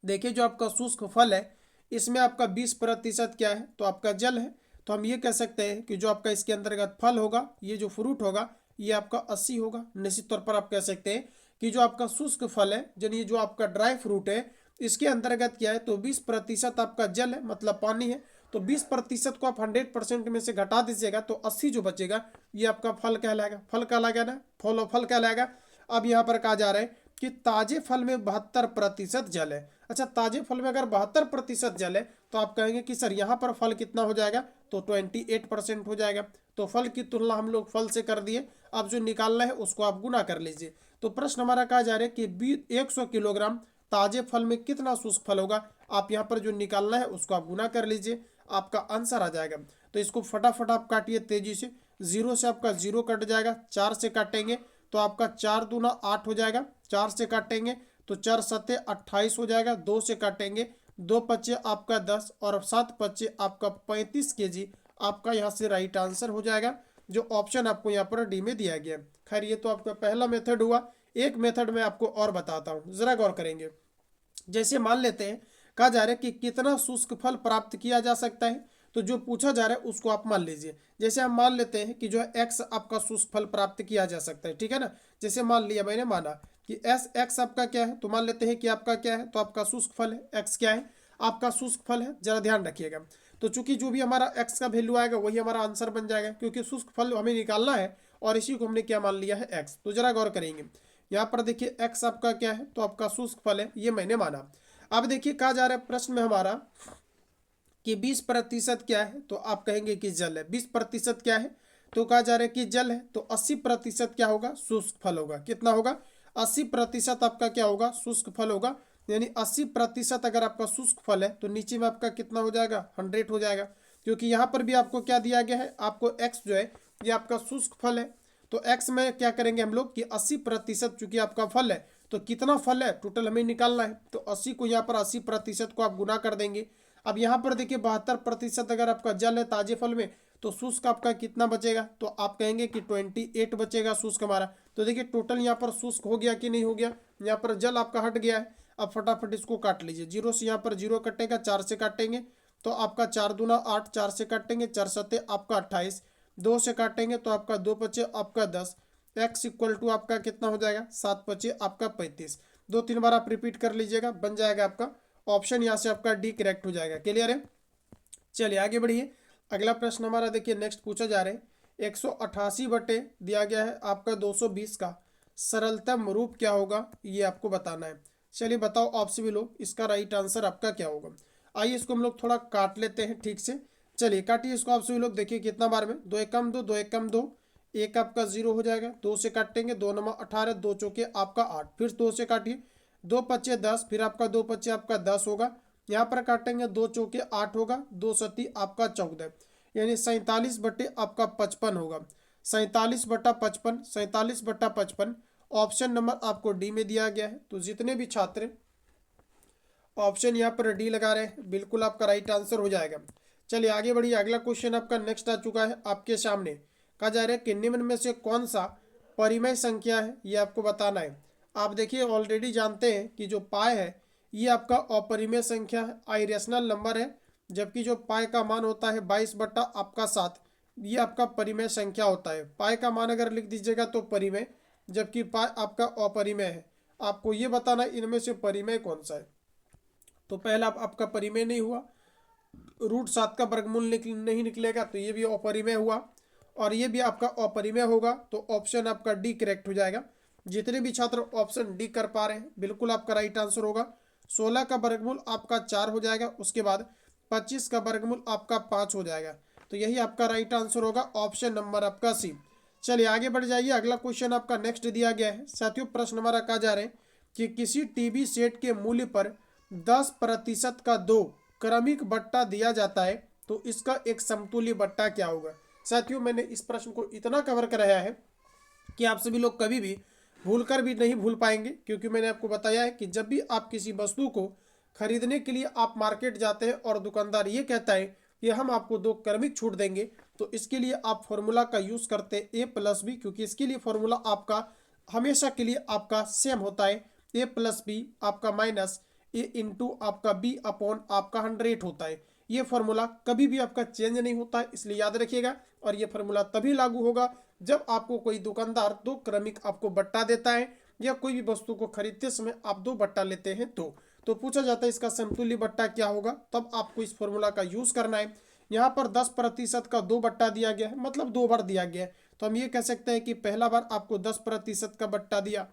देखिए जो आपका शुष्क फल है इसमें आपका 20% क्या है, तो आपका जल है। तो हम ये कह सकते हैं कि जो आपका इसके अंतर्गत फल होगा, ये जो फ्रूट होगा ये आपका 80 होगा। निश्चित तौर पर आप कह सकते हैं कि जो आपका शुष्क फल है यानी जो आपका ड्राई फ्रूट है इसके अंतर्गत क्या है, तो 20% आपका जल है मतलब पानी है। तो 20% को आप 100% में से घटा दीजिएगा तो 80 जो बचेगा ये आपका फल कहलाएगा। फल कहलाएगा ना, फल कहलाएगा। अब यहाँ पर कहा जा रहा है कि ताजे फल में 72% जल है। अच्छा ताजे फल में अगर 72% जल है तो आप कहेंगे कि सर यहाँ पर फल कितना हो जाएगा, तो 28% हो जाएगा। तो फल की तुलना हम लोग फल से कर दिए, अब जो निकालना है उसको आप गुना कर लीजिए। तो प्रश्न हमारा कहा जा रहा है कि 100 किलोग्राम ताजे फल में कितना शुष्क फल होगा, आप यहाँ पर जो निकालना है उसको आप गुना कर लीजिए, आपका आंसर आ जाएगा। तो इसको फटाफट आप काटिए तेजी से। 0 से आपका 0 कट जाएगा, 4 से काटेंगे तो आपका 4 दूना 8 हो जाएगा, 4 से काटेंगे तो 4 सत्ते 28 हो जाएगा, 2 से काटेंगे 2 पच्चे आपका 10 और 7 पच्चे आपका 35 kg आपका यहाँ से राइट आंसर हो जाएगा, जो ऑप्शन आपको यहाँ पर डी में दिया गया। खैर ये तो आपका पहला मेथड हुआ। एक मेथड में आपको और बताता हूँ, जरा गौर करेंगे। जैसे मान लेते हैं कहा जा रहा है कि कितना शुष्क फल प्राप्त किया जा सकता है, तो जो पूछा जा रहा है उसको आप मान लीजिए। जैसे हम मान लेते हैं कि जो है एक्स आपका शुष्क फल प्राप्त किया जा सकता है, ठीक है ना। जैसे मान लिया, मैंने माना कि एस एक्स आपका क्या है, तो मान लेते हैं कि आपका क्या है, तो आपका शुष्क फल है, एक्स क्या है, आपका शुष्क फल है। जरा ध्यान रखिएगा, तो चूंकि जो भी हमारा एक्स का वैल्यू आएगा वही हमारा आंसर बन जाएगा, क्योंकि शुष्क फल हमें निकालना है और इसी को हमने क्या मान लिया है, एक्स। तो जरा गौर करेंगे, यहाँ पर देखिए एक्स आपका क्या है, तो आपका शुष्क फल है, ये मैंने माना। अब देखिए कहा जा रहा है प्रश्न में हमारा कि 20% क्या है, तो आप कहेंगे कि जल है। 20% क्या है, तो कहा जा रहा है कि जल है। तो 80% क्या होगा, शुष्क फल होगा। कितना होगा, 80% आपका क्या होगा, शुष्क फल होगा। यानी 80% अगर आपका शुष्क फल है तो नीचे में आपका कितना हो जाएगा, 100 हो जाएगा। क्योंकि यहाँ पर भी आपको क्या दिया गया है, आपको एक्स जो है ये आपका शुष्क फल है। तो एक्स में क्या करेंगे हम लोग कि 80% चूंकि आपका फल है, तो कितना फल है टोटल हमें निकालना है। तो 80 को यहाँ पर 80% को आप गुना कर देंगे। अब यहाँ पर देखिए 72% अगर आपका जल है ताजे फल में, तो शुष्क आपका कितना बचेगा, तो आप कहेंगे कि 28 बचेगा शुष्क हमारा। तो देखिए टोटल यहाँ पर शुष्क हो गया कि नहीं हो गया, यहाँ पर जल आपका हट गया है। अब फटाफट इसको काट लीजिए, जीरो से यहाँ पर जीरो कटेगा, 4 से काटेंगे तो आपका 4 दूना 8, 4 से काटेंगे 4 सत्ते आपका 28, 2 से काटेंगे तो आपका 2 बचे आपका 10, एक्स इक्वल टू आपका कितना हो जाएगा, 7 बचे आपका 35। 2-3 बार आप रिपीट कर लीजिएगा, बन जाएगा आपका ऑप्शन, यहाँ से आपका डी करेक्ट हो जाएगा। क्लियर है, चलिए आगे बढ़िए। अगला प्रश्न हमारा देखिए नेक्स्ट पूछा जा रहा है 188 बटे दिया गया है आपका 220 का सरलतम रूप क्या होगा, ये आपको बताना है। चलिए बताओ आप सभी लोग, इसका राइट आंसर आपका क्या होगा। आइए इसको हम लोग थोड़ा काट लेते हैं ठीक से। चलिए काटिए इसको आप सभी लोग, देखिए कितना बार में, 2 एकम 2, 2 एकम 2, एक आपका 0 हो जाएगा, 2 से काटेंगे 2 नंबर 18, 2 चौके आपका 8, फिर 2 से काटिए 2 पच्चे 10, फिर आपका 2 पच्चे आपका 10 होगा, यहाँ पर काटेंगे 2 चौके 8 होगा, 2 सती आपका 14, यानी 47 बटे आपका 55 होगा। 47 बटा 55, 47 बटा 55 ऑप्शन नंबर आपको डी में दिया गया है। तो जितने भी छात्र ऑप्शन यहाँ पर डी लगा रहे हैं, बिल्कुल आपका राइट आंसर हो जाएगा। चलिए आगे बढ़िए, अगला क्वेश्चन आपका नेक्स्ट आ चुका है आपके सामने। कहा जा रहा है कि निम्न में से कौन सा परिमेय संख्या है, ये आपको बताना है। आप देखिए ऑलरेडी जानते हैं कि जो पाई है ये आपका अपरिमेय संख्या है, आइरेशनल नंबर है। जबकि जो पाई का मान होता है 22 बटा आपका 7, ये आपका परिमेय संख्या होता है। पाई का मान अगर लिख दीजिएगा तो परिमेय, जबकि पाई आपका अपरिमेय है। आपको ये बताना इनमें से परिमेय कौन सा है। तो पहला आपका परिमेय नहीं हुआ, √7 का वर्गमूल नहीं निकलेगा, तो ये भी अपरिमेय हुआ, और ये भी आपका अपरिमेय होगा। तो ऑप्शन आपका डी करेक्ट हो जाएगा। जितने भी छात्र ऑप्शन डी कर पा रहे हैं बिल्कुल आपका राइट आंसर होगा। 16 का वर्गमूल आपका 4 हो जाएगा, उसके बाद 25 का वर्गमूल आपका 5 हो जाएगा। तो यही आपका राइट आंसर होगा, ऑप्शन नंबर आपका सी। चलिए आगे बढ़ जाइए, अगला क्वेश्चन आपका नेक्स्ट दिया गया है साथियों। प्रश्न हमारा कहा जा रहा है कि किसी टीवी सेट के मूल्य पर 10% का 2 क्रमिक बट्टा दिया जाता है, तो इसका एक समतुल्य बट्टा क्या होगा। साथियों मैंने इस प्रश्न को इतना कवर कराया है कि आप सभी लोग कभी भी भूलकर भी नहीं भूल पाएंगे, क्योंकि मैंने आपको बताया है कि जब भी आप किसी वस्तु को खरीदने के लिए आप मार्केट जाते हैं और दुकानदार ये कहता है कि हम आपको 2 क्रमिक छूट देंगे, तो इसके लिए आप फॉर्मूला का यूज़ करते हैं A+B, क्योंकि इसके लिए फॉर्मूला आपका हमेशा के लिए आपका सेम होता है। A+B आपका माइनस A इंटू आपका B अपॉन आपका 100 होता है। ये फॉर्मूला कभी भी आपका चेंज नहीं होता है, इसलिए याद रखिएगा। और ये फॉर्मूला तभी लागू होगा जब आपको कोई दुकानदार 2 क्रमिक आपको बट्टा देता है, या कोई भी वस्तु को खरीदते समय आप 2 बट्टा लेते हैं तो पूछा जाता है इसका समतुल्य बट्टा क्या होगा, तब आपको इस फॉर्मूला का यूज करना है। यहाँ पर 10% का 2 बट्टा दिया गया है, मतलब 2 बार दिया गया है। तो हम ये कह सकते हैं कि पहला बार आपको 10% का बट्टा दिया,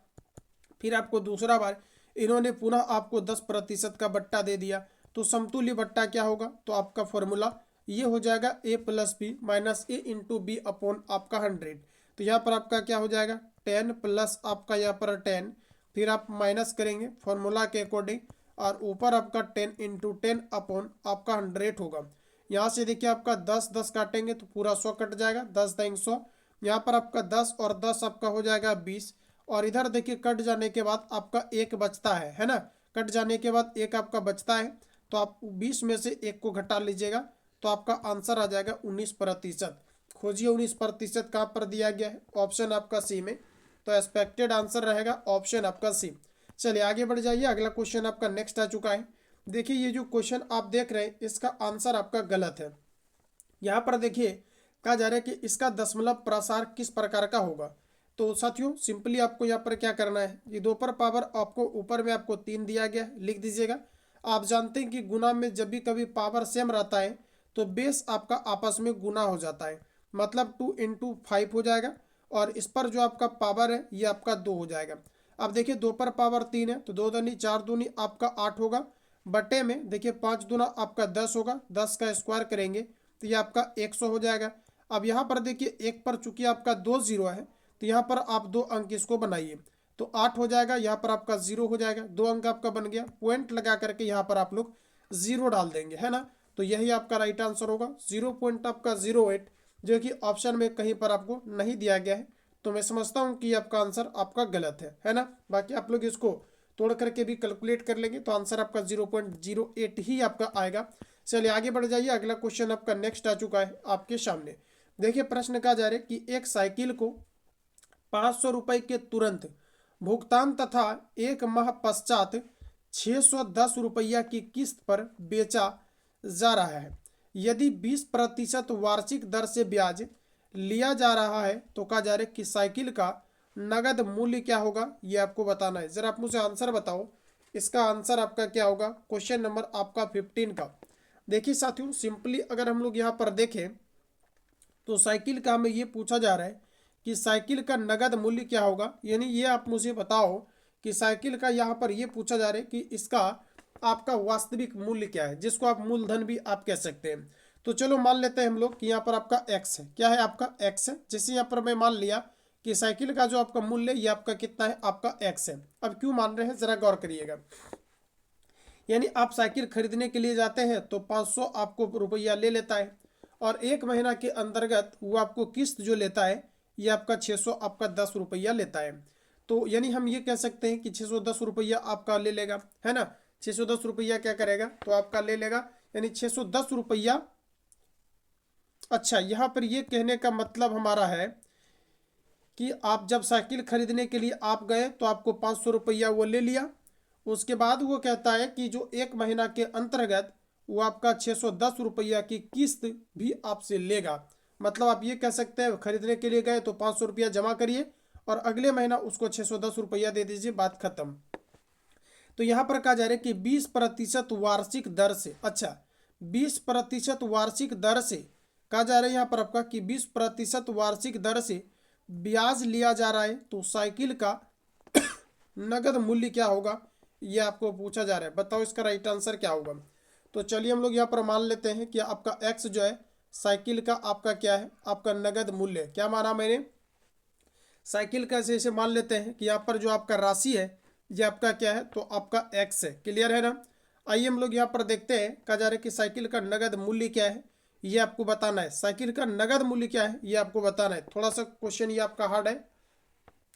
फिर आपको दूसरा बार इन्होंने पुनः आपको 10% का बट्टा दे दिया, तो समतुल्य बट्टा क्या होगा, तो आपका फॉर्मूला ये हो जाएगा A+B minus A into B upon आपका 100। तो यहाँ पर आपका क्या हो जाएगा 10 प्लस आपका यहाँ पर 10, फिर आप माइनस करेंगे फॉर्मूला के अकॉर्डिंग, और ऊपर आपका 10 इंटू 10 अपॉन आपका 100 होगा। यहाँ से देखिए आपका 10 10 काटेंगे तो पूरा 100 कट जाएगा, 10 10 100। यहाँ पर आपका 10 और 10 आपका हो जाएगा 20, और इधर देखिए कट जाने के बाद आपका 1 बचता है ना। कट जाने के बाद 1 आपका बचता है, तो आप 20 में से 1 को घटा लीजिएगा, तो आपका आंसर आ जाएगा 19%। खोजिए 19% कहाँ पर दिया गया है, ऑप्शन आपका सी में। तो एक्सपेक्टेड आंसर रहेगा ऑप्शन आपका सी। चलिए आगे बढ़ जाइए, अगला क्वेश्चन आपका नेक्स्ट आ चुका है। देखिए ये जो क्वेश्चन आप देख रहे हैं इसका आंसर आपका गलत है। यहाँ पर देखिए कहा जा रहा है कि इसका दशमलव प्रसार किस प्रकार का होगा। तो साथियों सिंपली आपको यहाँ पर क्या करना है, ये 2 पर पावर आपको ऊपर में आपको 3 दिया गया है, लिख दीजिएगा। आप जानते हैं कि गुना में जब भी कभी पावर सेम रहता है तो बेस आपका आपस में गुना हो जाता है, मतलब 2 × 5 हो जाएगा, और इस पर जो आपका पावर है ये आपका 2 हो जाएगा। अब देखिए 2 पर पावर 3 है तो 2 दूनी 4 दूनी आपका 8 होगा, बटे में देखिए 5 दूना आपका 10 होगा, 10 का स्क्वायर करेंगे तो ये आपका 100 हो जाएगा। अब यहाँ पर देखिए एक पर चूंकि आपका 2 जीरो है तो यहाँ पर आप 2 अंक इसको बनाइए तो 8 हो जाएगा, यहाँ पर आपका 0 हो जाएगा, 2 अंक आपका बन गया। पॉइंट लगा करके यहाँ पर आप लोग 0 डाल देंगे, है ना। तो यही आपका राइट आंसर होगा 0.08, जो कि ऑप्शन में कहीं पर आपको नहीं दिया गया है। तो मैं समझता हूँ कि आपका आंसर आपका गलत है ना। बाकी आप लोग इसको तोड़ करके भी कैलकुलेट कर लेंगे तो आंसर आपका 0.08 ही आपका आएगा। चलिए आगे बढ़ जाइए, अगला क्वेश्चन आपका नेक्स्ट आ चुका है आपके सामने। देखिए प्रश्न कहा जा रहा है कि एक साइकिल को 500 रुपये के तुरंत भुगतान तथा 1 माह पश्चात 610 रुपया की किस्त पर बेचा जा रहा है। यदि 20% वार्षिक दर से ब्याज लिया जा रहा है तो कहा जा रहा है कि साइकिल का नगद मूल्य क्या होगा, ये आपको बताना है। जरा आप मुझे आंसर बताओ, इसका आंसर आपका क्या होगा क्वेश्चन नंबर आपका 15 का। देखिए साथियों सिंपली अगर हम लोग यहाँ पर देखें तो साइकिल का हमें ये पूछा जा रहा है कि साइकिल का नगद मूल्य क्या होगा, यानी ये आप मुझे बताओ कि साइकिल का यहाँ पर ये पूछा जा रहा है कि इसका आपका वास्तविक मूल्य क्या है, जिसको आप मूलधन भी आप कह सकते हैं। तो चलो मान लेते हैं हम लोग कि यहाँ पर आपका एक्स है, क्या है आपका एक्स है। जैसे यहाँ पर मैं मान लिया कि साइकिल का जो आपका मूल्य ये आपका कितना है, आपका एक्स है। अब क्यों मान रहे हैं जरा गौर करिएगा, यानी आप साइकिल खरीदने के लिए जाते हैं तो 500 आपको रुपया ले लेता है, और 1 महीना के अंतर्गत वो आपको किस्त जो लेता है ये आपका 600 आपका 10 रुपया लेता है। तो यानी हम ये कह सकते हैं कि 610 रुपया आपका ले लेगा, है ना। 610 रुपया क्या करेगा तो आपका ले लेगा, यानी 610 रुपया। अच्छा यहाँ पर ये कहने का मतलब हमारा है कि आप जब साइकिल खरीदने के लिए आप गए तो आपको 500 रुपया वो ले लिया, उसके बाद वो कहता है कि जो 1 महीना के अंतर्गत वो आपका 610 रुपया की किस्त भी आपसे लेगा। मतलब आप ये कह सकते हैं खरीदने के लिए गए तो 500 रुपया जमा करिए और अगले महीना उसको 610 रुपया दे दीजिए, बात खत्म। तो यहाँ पर कहा जा रहा है कि 20% वार्षिक दर से, अच्छा 20% वार्षिक दर से कहा जा रहा है यहाँ पर आपका कि 20% वार्षिक दर से ब्याज लिया जा रहा है तो साइकिल का नगद मूल्य क्या होगा ये आपको पूछा जा रहा है। बताओ इसका राइट आंसर क्या होगा। तो चलिए हम लोग यहाँ पर मान लेते हैं कि आपका एक्स जो है साइकिल का आपका क्या है, आपका नगद मूल्य। क्या माना मैंने, साइकिल का जैसे मान लेते हैं कि यहाँ पर जो आपका राशि है ये आपका क्या है तो आपका एक्स है। क्लियर है ना। आइए हम लोग यहाँ पर देखते हैं, कहा जा रहा है कि साइकिल का नगद मूल्य क्या है ये आपको बताना है। साइकिल का नगद मूल्य क्या है ये आपको बताना है। थोड़ा सा क्वेश्चन ये आपका हार्ड है,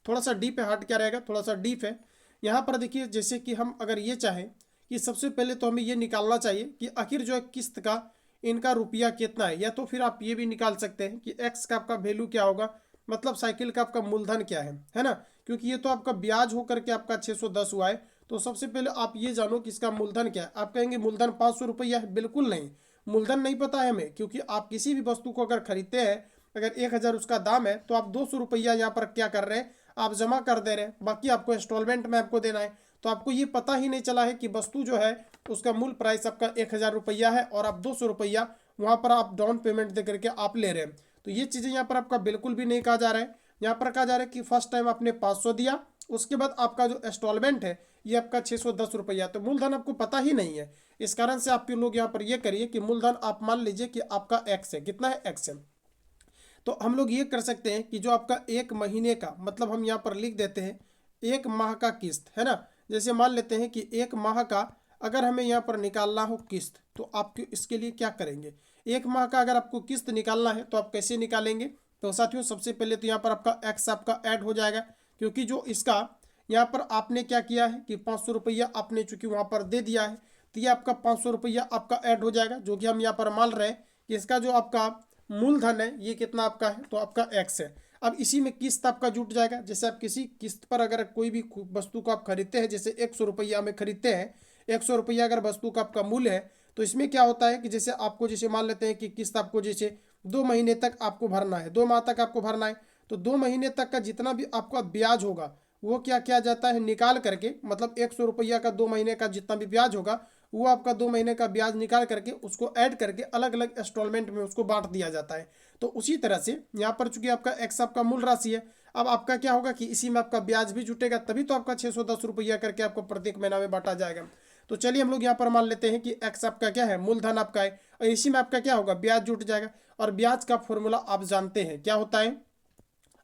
थोड़ा सा डीप है। हार्ड क्या रहेगा, थोड़ा सा डीप है। यहाँ पर देखिए जैसे कि हम अगर ये चाहें कि सबसे पहले तो हमें ये निकालना चाहिए कि आखिर जो है किस्त का इनका रुपया कितना है, या तो फिर आप ये भी निकाल सकते हैं कि एक्स का आपका वैल्यू क्या होगा, मतलब साइकिल का आपका मूलधन क्या है ना। क्योंकि ये तो आपका ब्याज होकर के आपका 610 हुआ है, तो सबसे पहले आप ये जानो कि इसका मूलधन क्या है। आप कहेंगे मूलधन 500 रुपया है, बिल्कुल नहीं, मूलधन नहीं पता है हमें। क्योंकि आप किसी भी वस्तु को अगर खरीदते हैं, अगर 1000 उसका दाम है तो आप 200 रुपया यहाँ पर क्या कर रहे हैं, आप जमा कर दे रहे हैं, बाकी आपको इंस्टॉलमेंट में आपको देना है। तो आपको ये पता ही नहीं चला है कि वस्तु जो है उसका मूल प्राइस आपका 1000 रुपया है और आप 200 रुपया वहाँ पर आप डाउन पेमेंट दे करके आप ले रहे हैं। तो ये चीज़ें यहाँ पर आपका बिल्कुल भी नहीं कहा जा रहा है। यहाँ पर कहा जा रहा है कि फर्स्ट टाइम आपने 500 दिया, उसके बाद आपका जो इंस्टॉलमेंट है ये आपका 610 रुपया, तो मूलधन आपको पता ही नहीं है। इस कारण से आप लोग यहाँ पर ये करिए कि मूलधन आप मान लीजिए कि आपका एक्स है। कितना है, एक्स है। तो हम लोग ये कर सकते हैं कि जो आपका 1 महीने का, मतलब हम यहाँ पर लिख देते हैं 1 माह का किस्त, है ना। जैसे मान लेते हैं कि 1 माह का अगर हमें यहाँ पर निकालना हो किस्त, तो आप इसके लिए क्या करेंगे। 1 माह का अगर आपको किस्त निकालना है तो आप कैसे निकालेंगे। तो साथियों सबसे पहले तो यहाँ पर आपका एक्स आपका ऐड हो जाएगा, क्योंकि जो इसका यहाँ पर आपने क्या किया है कि 500 रुपया आपने चूंकि वहाँ पर दे दिया है, तो ये आपका 500 रुपया आपका ऐड हो जाएगा, जो कि हम यहाँ पर मान रहे हैं कि इसका जो आपका मूलधन है ये कितना आपका है तो आपका एक्स है। अब इसी में किस्त आपका जुट जाएगा। जैसे आप किसी किस्त पर अगर कोई भी वस्तु को आप खरीदते हैं, जैसे 100 रुपया में खरीदते हैं, 100 रुपया अगर वस्तु का आपका मूल्य है तो इसमें क्या होता है कि जैसे आपको जैसे मान लेते हैं कि किस्त आपको जैसे 2 महीने तक आपको भरना है, 2 माह तक आपको भरना है, तो 2 महीने तक का जितना भी आपका ब्याज होगा वो क्या किया जाता है, निकाल करके, मतलब 100 रुपया का 2 महीने का जितना भी ब्याज होगा वो आपका 2 महीने का ब्याज निकाल करके उसको ऐड करके अलग अलग इंस्टॉलमेंट में उसको बांट दिया जाता है। तो उसी तरह से यहाँ पर चूंकि आपका एक्स आपका मूल राशि है, अब आपका क्या होगा कि इसी में आपका ब्याज भी जुटेगा, तभी तो आपका 610 रुपया करके आपको प्रत्येक महीना में बांटा जाएगा। तो चलिए हम लोग यहाँ पर मान लेते हैं कि एक्स आपका क्या है, मूलधन आपका है, और इसी में आपका क्या होगा, ब्याज जुट जाएगा। और ब्याज का फॉर्मूला आप जानते हैं क्या होता है,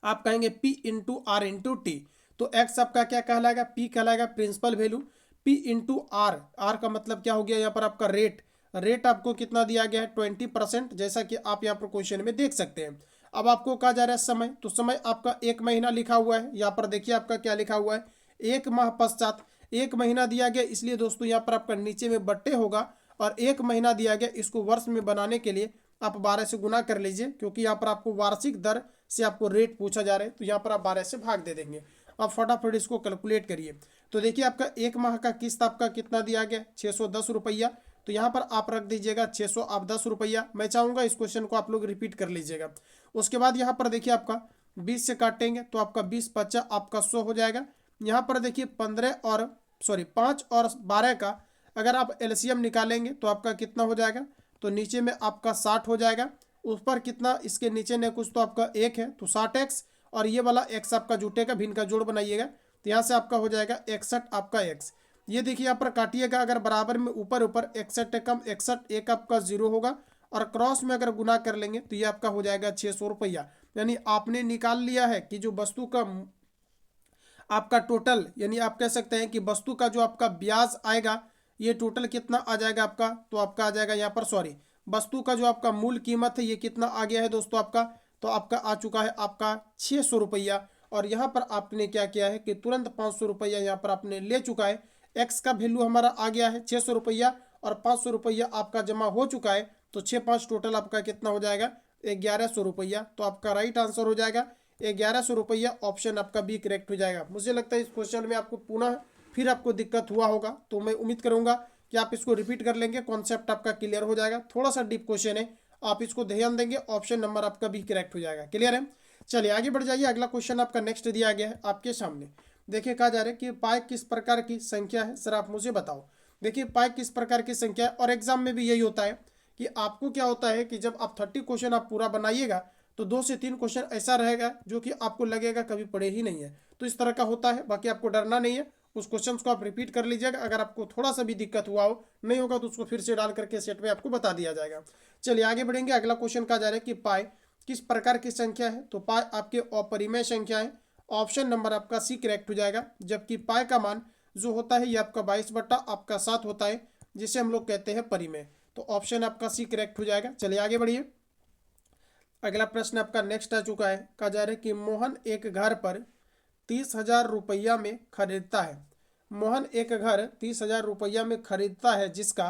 आप कहेंगे P into R into T. तो एक्स आपका क्या कहलाएगा, P कहलाएगा principal value, P into R, R का मतलब क्या हो गया यहाँ पर आपका रेट, रेट आपको कितना दिया गया है 20%, जैसा कि आप यहाँ पर क्वेश्चन में देख सकते हैं। अब आपको कहा जा रहा है समय, तो समय आपका 1 महीना लिखा हुआ है, यहाँ पर देखिए आपका क्या लिखा हुआ है, 1 माह पश्चात। 1 महीना दिया गया इसलिए दोस्तों यहाँ पर आपका नीचे में बट्टे होगा, और 1 महीना दिया गया, इसको वर्ष में बनाने के लिए आप 12 से गुना कर लीजिए, क्योंकि यहाँ पर आपको वार्षिक दर से आपको रेट पूछा जा रहा है, तो यहाँ पर आप 12 से भाग दे देंगे। अब फटाफट इसको कैलकुलेट करिए। तो देखिए आपका 1 माह का किस्त आपका कितना दिया गया, 610 रुपया। तो यहाँ पर आप रख दीजिएगा 600 आप 10 रुपया। मैं चाहूँगा इस क्वेश्चन को आप लोग रिपीट कर लीजिएगा। उसके बाद यहाँ पर देखिए आपका 20 से काटेंगे तो आपका 20 × 5 आपका 100 हो जाएगा। यहाँ पर देखिए 5 और 12 का अगर आप एलसीएम निकालेंगे तो आपका कितना हो जाएगा, तो नीचे में आपका 60 हो जाएगा, ऊपर कितना, इसके नीचे ने कुछ तो आपका 1 है, तो 60x, और ये वाला x आपका जुटेगा, भिन्न का जोड़ बनाइएगा, तो यहाँ से आपका हो जाएगा 61 आपका x। ये देखिए यहाँ पर काटिएगा, अगर बराबर में ऊपर ऊपर 61 कम 61, एक आपका 0 होगा, और क्रॉस में अगर गुना कर लेंगे तो ये आपका हो जाएगा 600 रुपया। यानी आपने निकाल लिया है कि जो वस्तु का आपका टोटल, यानी आप कह सकते हैं कि वस्तु का जो आपका ब्याज आएगा ये टोटल कितना आ जाएगा आपका, तो आपका आ जाएगा यहाँ पर वस्तु का जो आपका मूल कीमत है ये कितना आ गया है दोस्तों आपका, तो आपका आ चुका है आपका 600 रुपया। और यहाँ पर आपने क्या किया है कि तुरंत 500 रुपया यहाँ पर आपने ले चुका है। एक्स का वैल्यू हमारा आ गया है 600 रुपया, और 500 रुपया आपका जमा हो चुका है, तो 6×5 टोटल आपका कितना हो जाएगा, 1100 रुपया। तो आपका राइट आंसर हो जाएगा 1100 रुपया, ऑप्शन आपका बी करेक्ट हो जाएगा। मुझे लगता है इस क्वेश्चन में आपको पुनः फिर आपको दिक्कत हुआ होगा, तो मैं उम्मीद करूंगा कि आप इसको रिपीट कर लेंगे, कॉन्सेप्ट आपका क्लियर हो जाएगा। थोड़ा सा डीप क्वेश्चन है, आप इसको ध्यान देंगे, ऑप्शन नंबर आपका भी करेक्ट हो जाएगा। क्लियर है, चलिए आगे बढ़ जाइए। अगला क्वेश्चन आपका नेक्स्ट दिया गया है आपके सामने। देखिए कहा जा रहा है कि पाई किस प्रकार की संख्या है, सर आप मुझे बताओ। देखिए पाई किस प्रकार की संख्या है, और एग्जाम में भी यही होता है कि आपको क्या होता है कि जब आप 30 क्वेश्चन आप पूरा बनाइएगा तो 2 से 3 क्वेश्चन ऐसा रहेगा जो कि आपको लगेगा कभी पढ़े ही नहीं है, तो इस तरह का होता है। बाकी आपको डरना नहीं है, उस क्वेश्चन को आप रिपीट कर लीजिएगा, अगर आपको थोड़ा सा भी दिक्कत हुआ हो, नहीं होगा तो उसको फिर से डाल करके सेट में आपको बता दिया जाएगा। चलिए आगे बढ़ेंगे। अगला क्वेश्चन कहा जा रहा है कि पाई किस प्रकार की संख्या है, तो पाई आपके अपरिमेय संख्या है, ऑप्शन नंबर आपका सी करेक्ट हो जाएगा। जबकि पाई का मान जो होता है ये आपका 22/7 होता है, जिसे हम लोग कहते हैं परिमेय, तो ऑप्शन आपका सी करेक्ट हो जाएगा। चलिए आगे बढ़िए। अगला प्रश्न आपका नेक्स्ट आ चुका है। कहा जा रहा है कि मोहन एक घर पर 30,000 रुपया में खरीदता है। मोहन एक घर 30,000 रुपया में खरीदता है, जिसका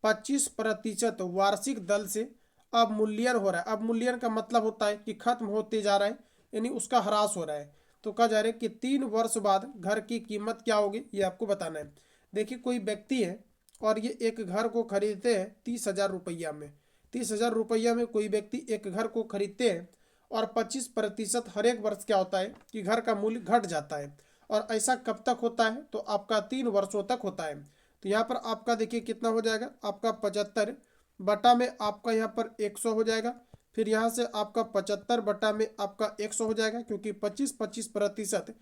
25% वार्षिक दर से अवमूल्यन हो रहा है। अवमूल्यन का मतलब होता है कि खत्म होते जा रहा है, यानी उसका ह्रास हो रहा है। तो कहा जा रहा है कि 3 वर्ष बाद घर की कीमत क्या होगी, ये आपको बताना है। देखिए कोई व्यक्ति है और ये एक घर को खरीदते हैं 30,000 रुपया में। 30,000 रुपया में कोई व्यक्ति एक घर को खरीदते हैं, और 25% हर एक वर्ष क्या होता है कि घर का मूल्य घट जाता है। और ऐसा कब तक होता है, तो आपका 3 वर्षों तक होता है। तो यहाँ पर आपका देखिए कितना हो जाएगा, आपका 75 बटा में आपका यहाँ पर 100 हो जाएगा। फिर यहाँ से आपका 75 बटा में आपका 100 हो जाएगा, क्योंकि 25%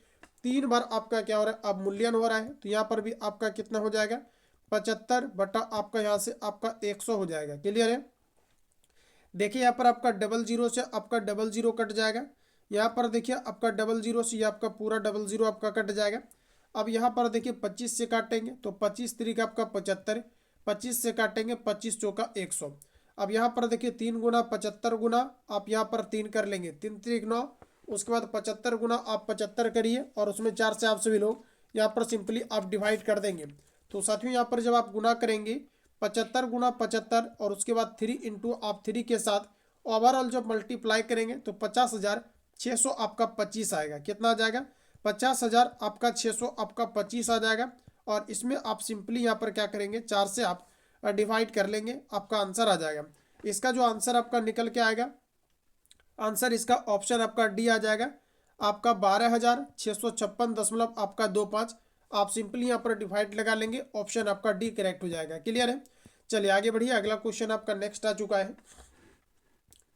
3 बार आपका क्या हो रहा है, अवमूल्यन हो रहा है। तो यहाँ पर भी आपका कितना हो जाएगा, 75 बटा आपका यहाँ से आपका 100 हो जाएगा। क्लियर है। देखिए यहाँ पर आपका 00 से आपका 00 कट जाएगा। यहाँ पर देखिए आपका 00 से आपका पूरा 00 आपका कट जाएगा। अब यहाँ पर देखिए 25 से काटेंगे तो 25 3 का आपका 75, 25 से काटेंगे 25 चौका 100। अब यहाँ पर देखिए 3 गुना 75 गुना आप यहाँ पर 3 कर लेंगे, 3 3 9, उसके बाद 75 गुना आप 75 करिए, और उसमें 4 से आप सभी लोग यहाँ पर सिंपली आप डिवाइड कर देंगे। तो साथियों यहाँ पर जब आप गुना करेंगे 75 गुना 75, और उसके बाद 3 इंटू आप 3 के साथ ओवरऑल जब मल्टीप्लाई करेंगे तो 50,600 आपका 25 आएगा। कितना आ जाएगा, 50,000 आपका 600 आपका 25 आ जाएगा। और इसमें आप सिंपली यहाँ पर क्या करेंगे, 4 से आप डिवाइड कर लेंगे, आपका आंसर आ जाएगा। इसका जो आंसर आपका निकल के आएगा, आंसर इसका ऑप्शन आपका डी आ जाएगा, आपका 12,656 आपका 25। आप सिंपली यहाँ पर डिवाइड लगा लेंगे, ऑप्शन आपका डी करेक्ट हो जाएगा। क्लियर है। चलिए आगे बढ़िए, अगला क्वेश्चन आपका नेक्स्ट आ चुका है।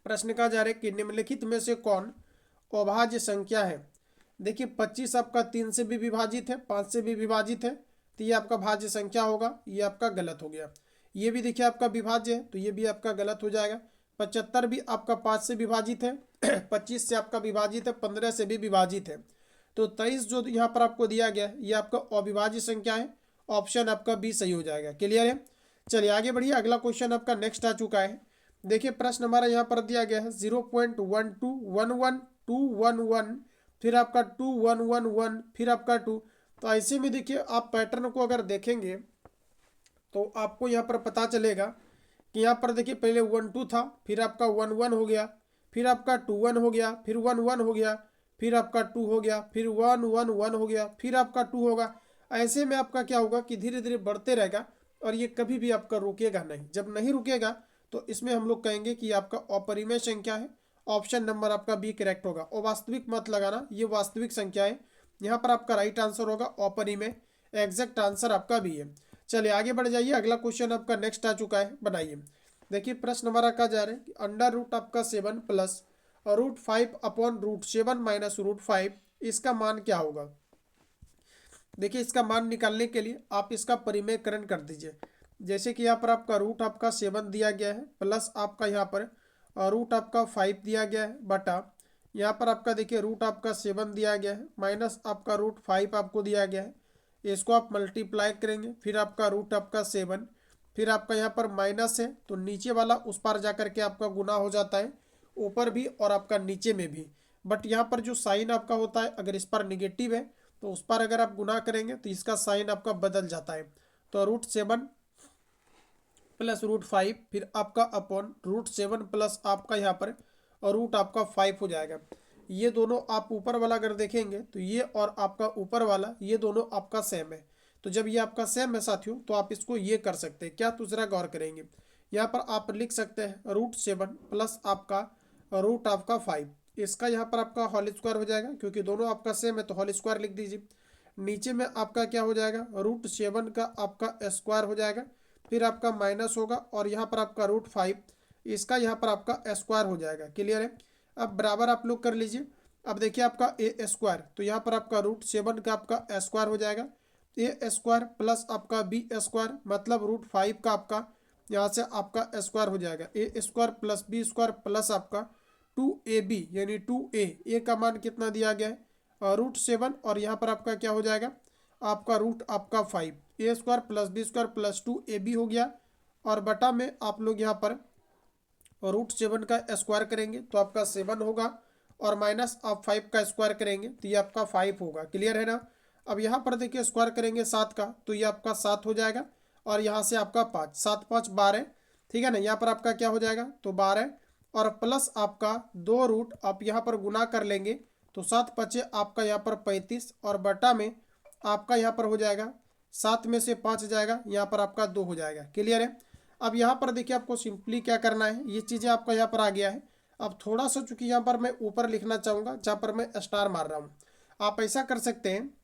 प्रश्न कहा जा रहा है कि निम्नलिखित में से कौन अभाज्य संख्या है। देखिए 25 आपका 3 से भी विभाजित है, 5 से भी विभाजित है, तो ये आपका भाज्य संख्या होगा, ये आपका गलत हो गया। ये भी देखिए आपका विभाज्य है, तो ये भी आपका गलत हो जाएगा। 75 भी आपका 5 से विभाजित है, 25 से आपका विभाजित है, 15 से भी विभाजित है। तो 23 जो यहाँ पर आपको दिया गया है, ये आपका अविभाज्य संख्या है, ऑप्शन आपका बी सही हो जाएगा। क्लियर है। चलिए आगे बढ़िए, अगला क्वेश्चन आपका नेक्स्ट आ चुका है। देखिए प्रश्न हमारा यहाँ पर दिया गया है 0.1211211, फिर आपका 2111, फिर आपका 2। तो ऐसे में देखिए आप पैटर्न को अगर देखेंगे तो आपको यहाँ पर पता चलेगा कि यहाँ पर देखिए पहले 12 था, फिर आपका 11 हो गया, फिर आपका 21 हो गया, फिर 11 हो गया, फिर आपका 2 हो गया, फिर 111 हो गया, फिर आपका 2 होगा। ऐसे में आपका क्या होगा कि धीरे धीरे बढ़ते रहेगा और ये कभी भी आपका रुकेगा नहीं। जब नहीं रुकेगा तो इसमें हम लोग कहेंगे कि आपका अपरिमेय संख्या है, ऑप्शन नंबर आपका बी करेक्ट होगा। और वास्तविक मत लगाना, ये वास्तविक संख्या है, यहाँ पर आपका राइट आंसर होगा अपरिमेय, एग्जैक्ट आंसर आपका बी है। चलिए आगे बढ़ जाइए, अगला क्वेश्चन आपका नेक्स्ट आ चुका है, बनाइए। देखिए प्रश्न हमारा कहा जा रहा है कि अंडर रूट आपका 7 प्लस √5 अपॉन √7 माइनस √5, इसका मान क्या होगा। देखिए इसका मान निकालने के लिए आप इसका परिमेयकरण कर दीजिए। जैसे कि यहाँ पर आपका रूट आपका 7 दिया गया है, प्लस आपका यहाँ पर रूट आपका 5 दिया गया है, बटा यहाँ पर आपका देखिए रूट आपका 7 दिया गया है, माइनस आपका √5 आपको दिया गया है। इसको आप मल्टीप्लाई करेंगे, फिर आपका रूट आपका 7, फिर आपका यहाँ पर माइनस है तो नीचे वाला उस पार जा करके आपका गुना हो जाता है, ऊपर भी और आपका नीचे में भी। बट यहाँ पर जो साइन आपका होता है, अगर इस पर निगेटिव है तो उस पर अगर आप गुना करेंगे तो इसका साइन आपका बदल जाता है। तो √7 प्लस √5, फिर आपका अपॉन √7 प्लस आपका यहाँ पर और रूट आपका 5 हो जाएगा। ये दोनों आप ऊपर वाला अगर देखेंगे तो ये और आपका ऊपर वाला ये दोनों आपका सेम है। तो जब ये आपका सेम है साथियों तो आप इसको ये कर सकते हैं, क्या दूसरा गौर करेंगे, यहाँ पर आप लिख सकते हैं √7 प्लस आपका रूट आपका 5, इसका यहाँ पर आपका होल स्क्वायर हो जाएगा, क्योंकि दोनों आपका सेम है तो होल स्क्वायर लिख दीजिए। नीचे में आपका क्या हो जाएगा, √7 का आपका स्क्वायर हो जाएगा, फिर आपका माइनस होगा और यहाँ पर आपका √5, इसका यहाँ पर आपका स्क्वायर हो जाएगा। क्लियर है। अब बराबर आप लोग कर लीजिए। अब देखिए आपका ए स्क्वायर, तो यहाँ पर आपका √7 का आपका स्क्वायर हो जाएगा, ए स्क्वायर प्लस आपका बी स्क्वायर, मतलब √5 का आपका यहाँ से आपका स्क्वायर हो जाएगा, A square plus B square plus आपका 2ab यानी 2a, ए का मान कितना दिया गया है √7, और यहाँ पर आपका क्या हो जाएगा आपका रूट आपका 5, A square plus B square plus 2ab हो गया, और बटा में आप लोग यहाँ पर √7 का स्क्वायर करेंगे तो आपका 7 होगा, और माइनस आप 5 का स्क्वायर करेंगे तो ये आपका 5 होगा। क्लियर है ना। अब यहाँ पर देखिए स्क्वायर करेंगे 7 का तो ये आपका 7 हो जाएगा, और यहाँ से आपका 5, 7 5 12, ठीक है ना। यहाँ पर आपका क्या हो जाएगा तो 12, और प्लस आपका 2 रूट आप यहाँ पर गुना कर लेंगे तो 7 5 आपका यहाँ पर 35, और बटा में आपका यहाँ पर हो जाएगा 7 में से 5 जाएगा, यहाँ पर आपका 2 हो जाएगा। क्लियर है। अब यहाँ पर देखिए आपको सिंपली क्या करना है, ये चीज़ें आपका यहाँ पर आ गया है। अब थोड़ा सा चूंकि यहाँ पर मैं ऊपर लिखना चाहूँगा जहाँ पर मैं स्टार मार रहा हूँ, आप ऐसा कर सकते हैं।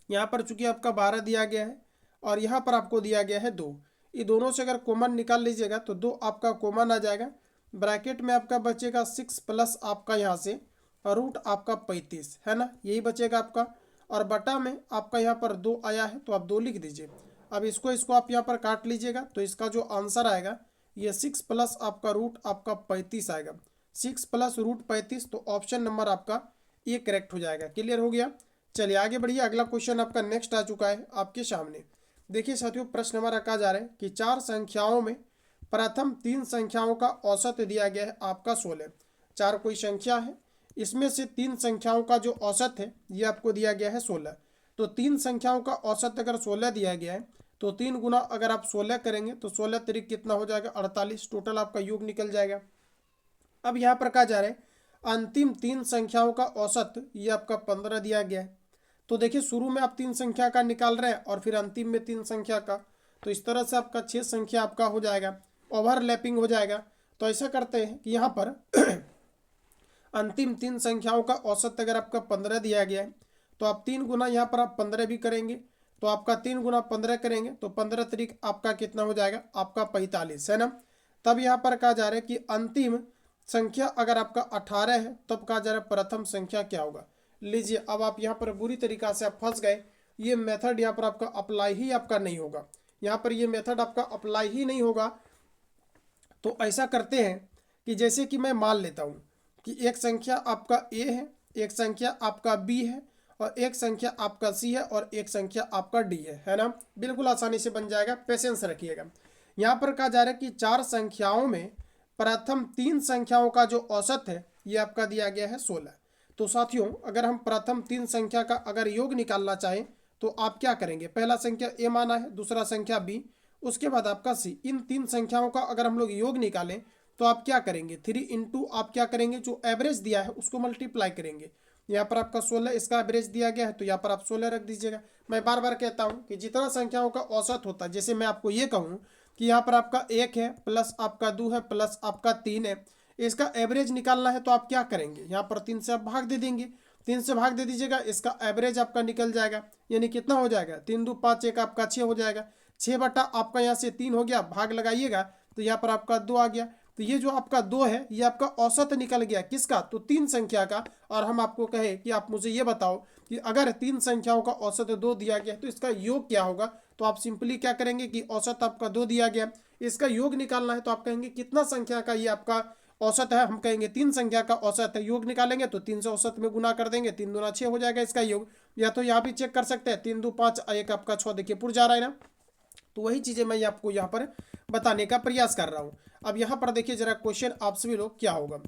यहाँ पर चूंकि आपका 12 दिया गया है और यहाँ पर आपको दिया गया है 2, ये दोनों से अगर कॉमन निकाल लीजिएगा तो 2 आपका कॉमन आ जाएगा, ब्रैकेट में आपका बचेगा 6 प्लस आपका यहाँ से रूट आपका 35 है ना, यही बचेगा आपका, और बटा में आपका यहाँ पर 2 आया है तो आप 2 लिख दीजिए। अब इसको आप यहाँ पर काट लीजिएगा तो इसका जो आंसर आएगा ये 6 प्लस आपका रूट आपका 35 आएगा, 6 प्लस √35, तो ऑप्शन नंबर आपका ये करेक्ट हो जाएगा। क्लियर हो गया। चलिए आगे बढ़िए, अगला क्वेश्चन आपका नेक्स्ट आ चुका है आपके सामने। देखिए साथियों प्रश्न हमारा कहा जा रहा है कि 4 संख्याओं में प्रथम 3 संख्याओं का औसत दिया गया है आपका 16। 4 कोई संख्या है, इसमें से 3 संख्याओं का जो औसत है ये आपको दिया गया है 16। तो 3 संख्याओं का औसत अगर 16 दिया गया है तो 3 गुना अगर आप 16 करेंगे तो 16 तिरिक कितना हो जाएगा 48, टोटल आपका योग निकल जाएगा। अब यहाँ पर कहा जा रहा है अंतिम 3 संख्याओं का औसत ये आपका 15 दिया गया है। तो देखिए शुरू में आप 3 संख्या का निकाल रहे हैं और फिर अंतिम में 3 संख्या का, तो इस तरह से आपका 6 संख्या आपका हो जाएगा, ओवरलैपिंग हो जाएगा। तो ऐसा करते हैं कि यहाँ पर अंतिम 3 संख्याओं का औसत अगर आपका 15 दिया गया है तो आप 3 गुना यहाँ पर आप 15 भी करेंगे, तो आपका 3 गुना 15 करेंगे तो 15 तरीक आपका कितना हो जाएगा, आपका 45 है ना। तब यहाँ पर कहा जा रहा है कि अंतिम संख्या अगर आपका 18 है तब कहा जा रहा है प्रथम संख्या क्या होगा। लीजिए अब आप यहाँ पर बुरी तरीका से आप फंस गए, ये मेथड यहाँ पर आपका अप्लाई ही आपका नहीं होगा, यहाँ पर ये मेथड आपका अप्लाई ही नहीं होगा। तो ऐसा करते हैं कि जैसे कि मैं मान लेता हूँ कि एक संख्या आपका ए है, एक संख्या आपका बी है और एक संख्या आपका सी है और एक संख्या आपका डी है ना। बिल्कुल आसानी से बन जाएगा, पेशेंस रखिएगा। यहाँ पर कहा जा रहा है कि 4 संख्याओं में प्रथम 3 संख्याओं का जो औसत है ये आपका दिया गया है 16। तो साथियों अगर हम प्रथम 3 संख्या का अगर योग निकालना चाहें तो आप क्या करेंगे, पहला संख्या ए माना है, दूसरा संख्या बी, उसके बाद आपका सी। इन 3 संख्याओं का अगर हम लोग योग निकालें तो आप क्या करेंगे, 3 इंटू आप क्या करेंगे, जो एवरेज दिया है उसको मल्टीप्लाई करेंगे। यहाँ पर आपका 16 इसका एवरेज दिया गया है तो यहाँ पर आप 16 रख दीजिएगा। मैं बार बार कहता हूँ कि जितना संख्याओं का औसत होता है, जैसे मैं आपको ये कहूँ कि यहाँ पर आपका 1 है प्लस आपका 2 है प्लस आपका 3 है, इसका एवरेज निकालना है तो आप क्या करेंगे, यहाँ पर 3 से आप भाग दे देंगे, 3 से भाग दे दीजिएगा, इसका एवरेज आपका निकल जाएगा। यानी कितना हो जाएगा, 3 2 5 1 आपका 6 हो जाएगा। 6 बटा आपका यहाँ से 3 हो गया, भाग लगाइएगा तो यहाँ पर आपका 2 आ गया। तो ये जो आपका 2 है ये आपका औसत निकल गया किसका, तो 3 संख्या का। और हम आपको कहे कि आप मुझे ये बताओ कि अगर 3 संख्याओं का औसत 2 दिया गया तो इसका योग क्या होगा। तो आप सिंपली क्या करेंगे कि औसत आपका 2 दिया गया, इसका योग निकालना है तो आप कहेंगे कितना संख्या का ये आपका औसत है, हम कहेंगे 3 संख्या का औसत है। योग निकालेंगे तो 3 से औसत में गुना कर देंगे, 3 दूना 6 हो जाएगा इसका योग। या तो यहाँ भी चेक कर सकते हैं, 3 2 5 1 आपका 6, देखिए पुर जा रहा है ना। तो वही चीज़ें मैं आपको यहाँ पर बताने का प्रयास कर रहा हूँ। अब यहाँ पर देखिए जरा क्वेश्चन आप सभी लोग क्या होगा,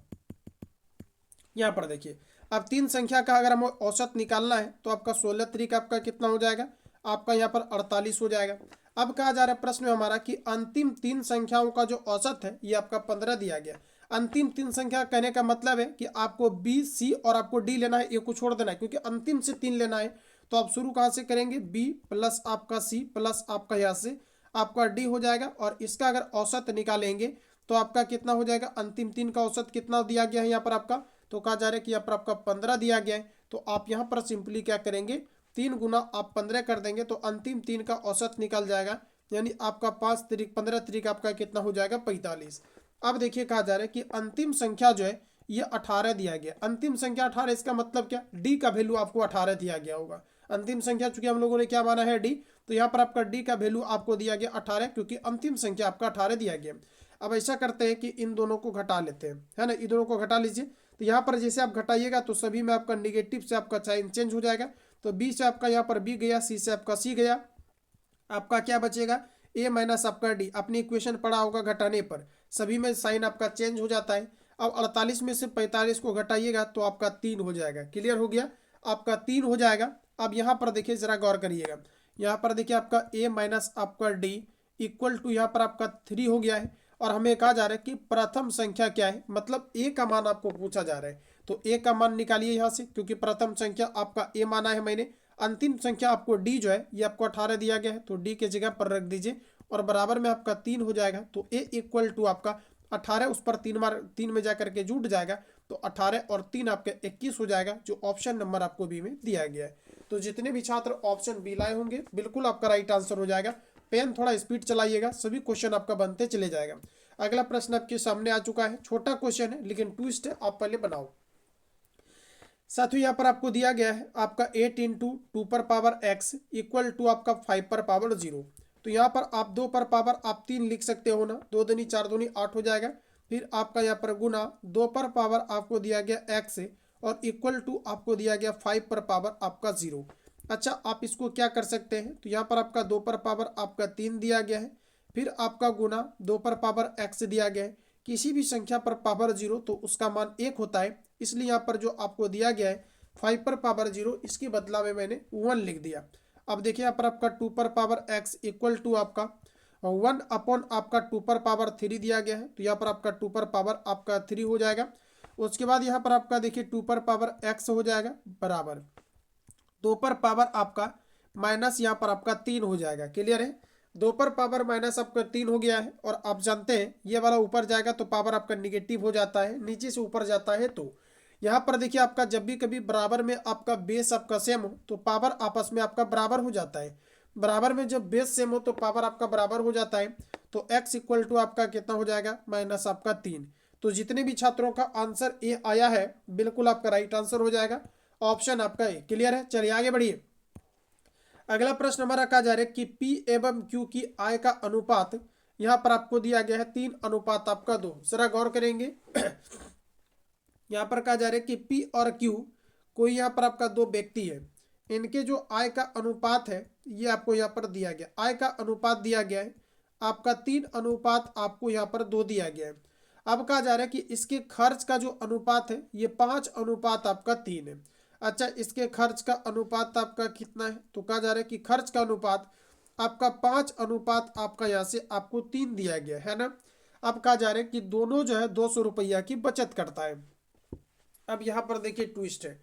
यहाँ पर देखिए अब 3 संख्या का अगर हमें औसत निकालना है तो आपका 16 तरीका आपका कितना हो जाएगा, आपका यहाँ पर 48 हो जाएगा। अब कहा जा रहा है प्रश्न में हमारा कि अंतिम 3 संख्याओं का जो औसत है ये आपका 15 दिया गया। अंतिम 3 संख्या कहने का मतलब है कि आपको बी सी और आपको डी लेना है, ए को छोड़ देना है क्योंकि अंतिम से 3 लेना है। तो आप शुरू कहाँ से करेंगे, बी प्लस आपका सी प्लस आपका यहाँ से आपका डी हो जाएगा और इसका अगर औसत निकालेंगे तो आपका कितना हो जाएगा, अंतिम 3 का औसत कितना दिया गया है यहाँ पर आपका, तो कहा जा रहा है कि यहाँ पर आपका 15 दिया गया है। तो आप यहाँ पर सिंपली क्या करेंगे, 3 गुना आप 15 कर देंगे तो अंतिम 3 का औसत निकल जाएगा। यानी आपका 5 तरीक 15 तरीक आपका कितना हो जाएगा, 45। अब देखिए कहा जा रहा है कि अंतिम संख्या जो है ये 18 दिया गया। अंतिम संख्या 18, इसका मतलब क्या, डी का वैल्यू आपको 18 दिया गया होगा। अंतिम संख्या चूंकि हम लोगों ने क्या माना है, डी, तो यहाँ पर आपका डी का वैल्यू आपको दिया गया 18 क्योंकि अंतिम संख्या आपका 18 दिया गया। अब ऐसा करते हैं कि इन दोनों को घटा लेते हैं, है ना, इन दोनों को घटा लीजिए। तो यहाँ पर जैसे आप घटाइएगा तो सभी में आपका निगेटिव से आपका साइन चेंज हो जाएगा। तो बी से आपका यहाँ पर बी गया, सी से आपका सी गया, आपका क्या बचेगा, ए माइनस आपका डी। अपनी इक्वेशन पढ़ा होगा घटाने पर सभी में साइन आपका चेंज हो जाता है। अब 48 में से 45 को घटाइएगा तो आपका 3 हो जाएगा। क्लियर हो गया, आपका 3 हो जाएगा। अब यहाँ पर देखिए जरा गौर करिएगा, यहाँ पर देखिए आपका ए माइनस आपका डी इक्वल टू यहाँ पर आपका 3 हो गया है। और हमें कहा जा रहा है कि प्रथम संख्या क्या है, मतलब ए का मान आपको पूछा जा रहा है। तो ए का मान निकालिए यहाँ से, क्योंकि प्रथम संख्या आपका ए माना है मैंने। अंतिम संख्या आपको डी जो है ये आपको 18 दिया गया है तो डी के जगह पर रख दीजिए और बराबर में आपका 3 हो जाएगा। तो ए इक्वल टू आपका 18 उस पर 3 में जाकर के जुट जाएगा तो 18 और 3 आपके 21 हो जाएगा, जो ऑप्शन नंबर आपको बी में दिया गया है। तो जितने भी छात्र ऑप्शन बी लाए होंगे बिल्कुल आपका राइट आंसर हो जाएगा। पेन थोड़ा स्पीड चलाइएगा, सभी क्वेश्चन आपका बनते चले जाएगा। अगला प्रश्न आपके सामने आ चुका है, छोटा क्वेश्चन है लेकिन ट्विस्ट है, आप पहले बनाओ। साथियों यहाँ पर आपको दिया गया है आपका 8 इंटू 2 पर पावर x इक्वल टू आपका 5 पर पावर 0। तो यहाँ पर आप 2 पर पावर आप 3 लिख सकते हो ना, 2 दूनी 4 दूनी 8 हो जाएगा। फिर आपका यहाँ पर गुना 2 पर पावर आपको दिया गया x से और इक्वल टू आपको दिया गया 5 पर पावर आपका 0। अच्छा, आप इसको क्या कर सकते हैं, तो यहाँ पर आपका 2 पर पावर आपका 3 दिया गया है, फिर आपका गुना 2 पर पावर x दिया गया है। किसी भी संख्या पर पावर 0 तो उसका मान 1 होता है, इसलिए यहाँ पर जो आपको दिया गया है 5 पर पावर 0, इसकी बदला में मैंने 1 लिख दिया। अब देखिए यहाँ पर आपका 2 पर पावर x इक्वल टू आपका 1 अपॉन आपका 2 पर पावर 3 दिया गया है, तो यहाँ पर आपका 2 पर पावर आपका 3 हो जाएगा। उसके बाद यहाँ पर आपका देखिए 2 पर पावर x हो जाएगा बराबर 2 पर पावर आपका माइनस यहाँ पर आपका 3 हो जाएगा। क्लियर है। 2 पर पावर माइनस आपका 3 हो गया है, और आप जानते हैं ये वाला ऊपर जाएगा तो पावर आपका निगेटिव हो जाता है, नीचे से ऊपर जाता है। तो यहाँ पर देखिए आपका जब भी कभी बराबर में आपका बेस आपका सेम हो तो पावर आपस में आपका बराबर हो जाता है। बराबर में जब बेस सेम हो तो पावर आपका बराबर हो जाता है। तो x इक्वल टू आपका कितना हो जाएगा, माइनस आपका 3। तो जितने भी छात्रों का आंसर ए आया है बिल्कुल आपका राइट आंसर हो जाएगा, ऑप्शन आपका ए। क्लियर है, चलिए आगे बढ़िए। अगला प्रश्न हमारा कहा जा रहा है कि P एवं Q की आय का अनुपात यहाँ पर आपको दिया गया है 3 अनुपात आपका 2। जरा गौर करेंगे यहाँ पर कहा जा रहा है कि P और Q कोई यहाँ पर आपका दो व्यक्ति है, इनके जो आय का अनुपात है ये आपको यहाँ पर दिया गया, आय का अनुपात दिया गया है आपका 3 अनुपात आपको यहाँ पर 2 दिया गया है। अब कहा जा रहा है कि इसके खर्च का जो अनुपात है ये 5 अनुपात आपका 3 है। अच्छा, इसके खर्च का अनुपात आपका कितना है, तो कहा जा रहा है कि खर्च का अनुपात आपका 5 अनुपात आपका यहाँ से आपको 3 दिया गया है ना। अब कहा जा रहा है कि दोनों जो है 200 रुपया की बचत करता है। अब यहाँ पर देखिए ट्विस्ट है,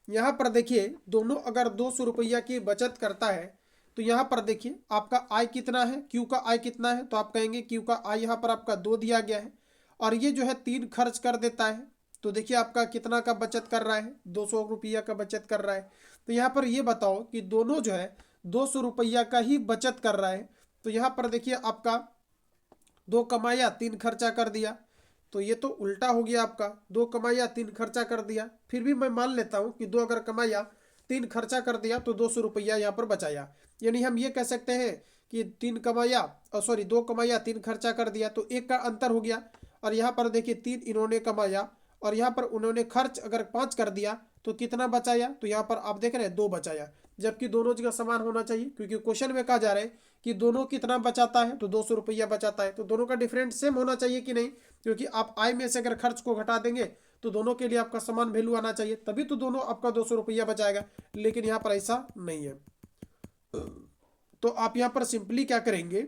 यहाँ पर देखिए दोनों अगर 200 रुपया की बचत करता है तो यहाँ पर देखिए आपका आय कितना है, क्यू का आय कितना है, तो आप कहेंगे क्यू का आय यहाँ पर आपका 2 दिया गया है, और ये जो है 3 खर्च कर देता है। तो देखिए आपका कितना का बचत कर रहा है, 200 रुपया का बचत कर रहा है। तो यहाँ पर ये बताओ कि दोनों जो है 200 रुपया का ही बचत कर रहा है। तो यहाँ पर देखिए आपका 2 कमाया 3 खर्चा कर दिया, तो ये तो उल्टा हो गया आपका, 2 कमाया 3 खर्चा कर दिया। फिर भी मैं मान लेता हूँ कि 2 अगर कमाया 3 खर्चा कर दिया तो 200 रुपया यहाँ पर बचाया। यानी हम ये कह सकते हैं कि 3 कमाया सॉरी 2 कमाया 3 खर्चा कर दिया तो 1 का अंतर हो गया। और यहाँ पर देखिए 3 इन्होंने कमाया और यहाँ पर उन्होंने खर्च अगर 5 कर दिया तो कितना बचाया, तो यहाँ पर आप देख रहे हैं 2 बचाया, जबकि दोनों जगह समान होना चाहिए क्योंकि क्वेश्चन में कहा जा रहा है कि दोनों कितना बचाता है, तो 200 रुपया बचाता है। तो दोनों का डिफरेंट सेम होना चाहिए कि नहीं, क्योंकि आप आय में से अगर खर्च को घटा देंगे तो दोनों के लिए आपका समान वैल्यू आना चाहिए, तभी तो दोनों आपका 200 रुपया बचाएगा। लेकिन यहाँ पर ऐसा नहीं है। तो आप यहाँ पर सिंपली क्या करेंगे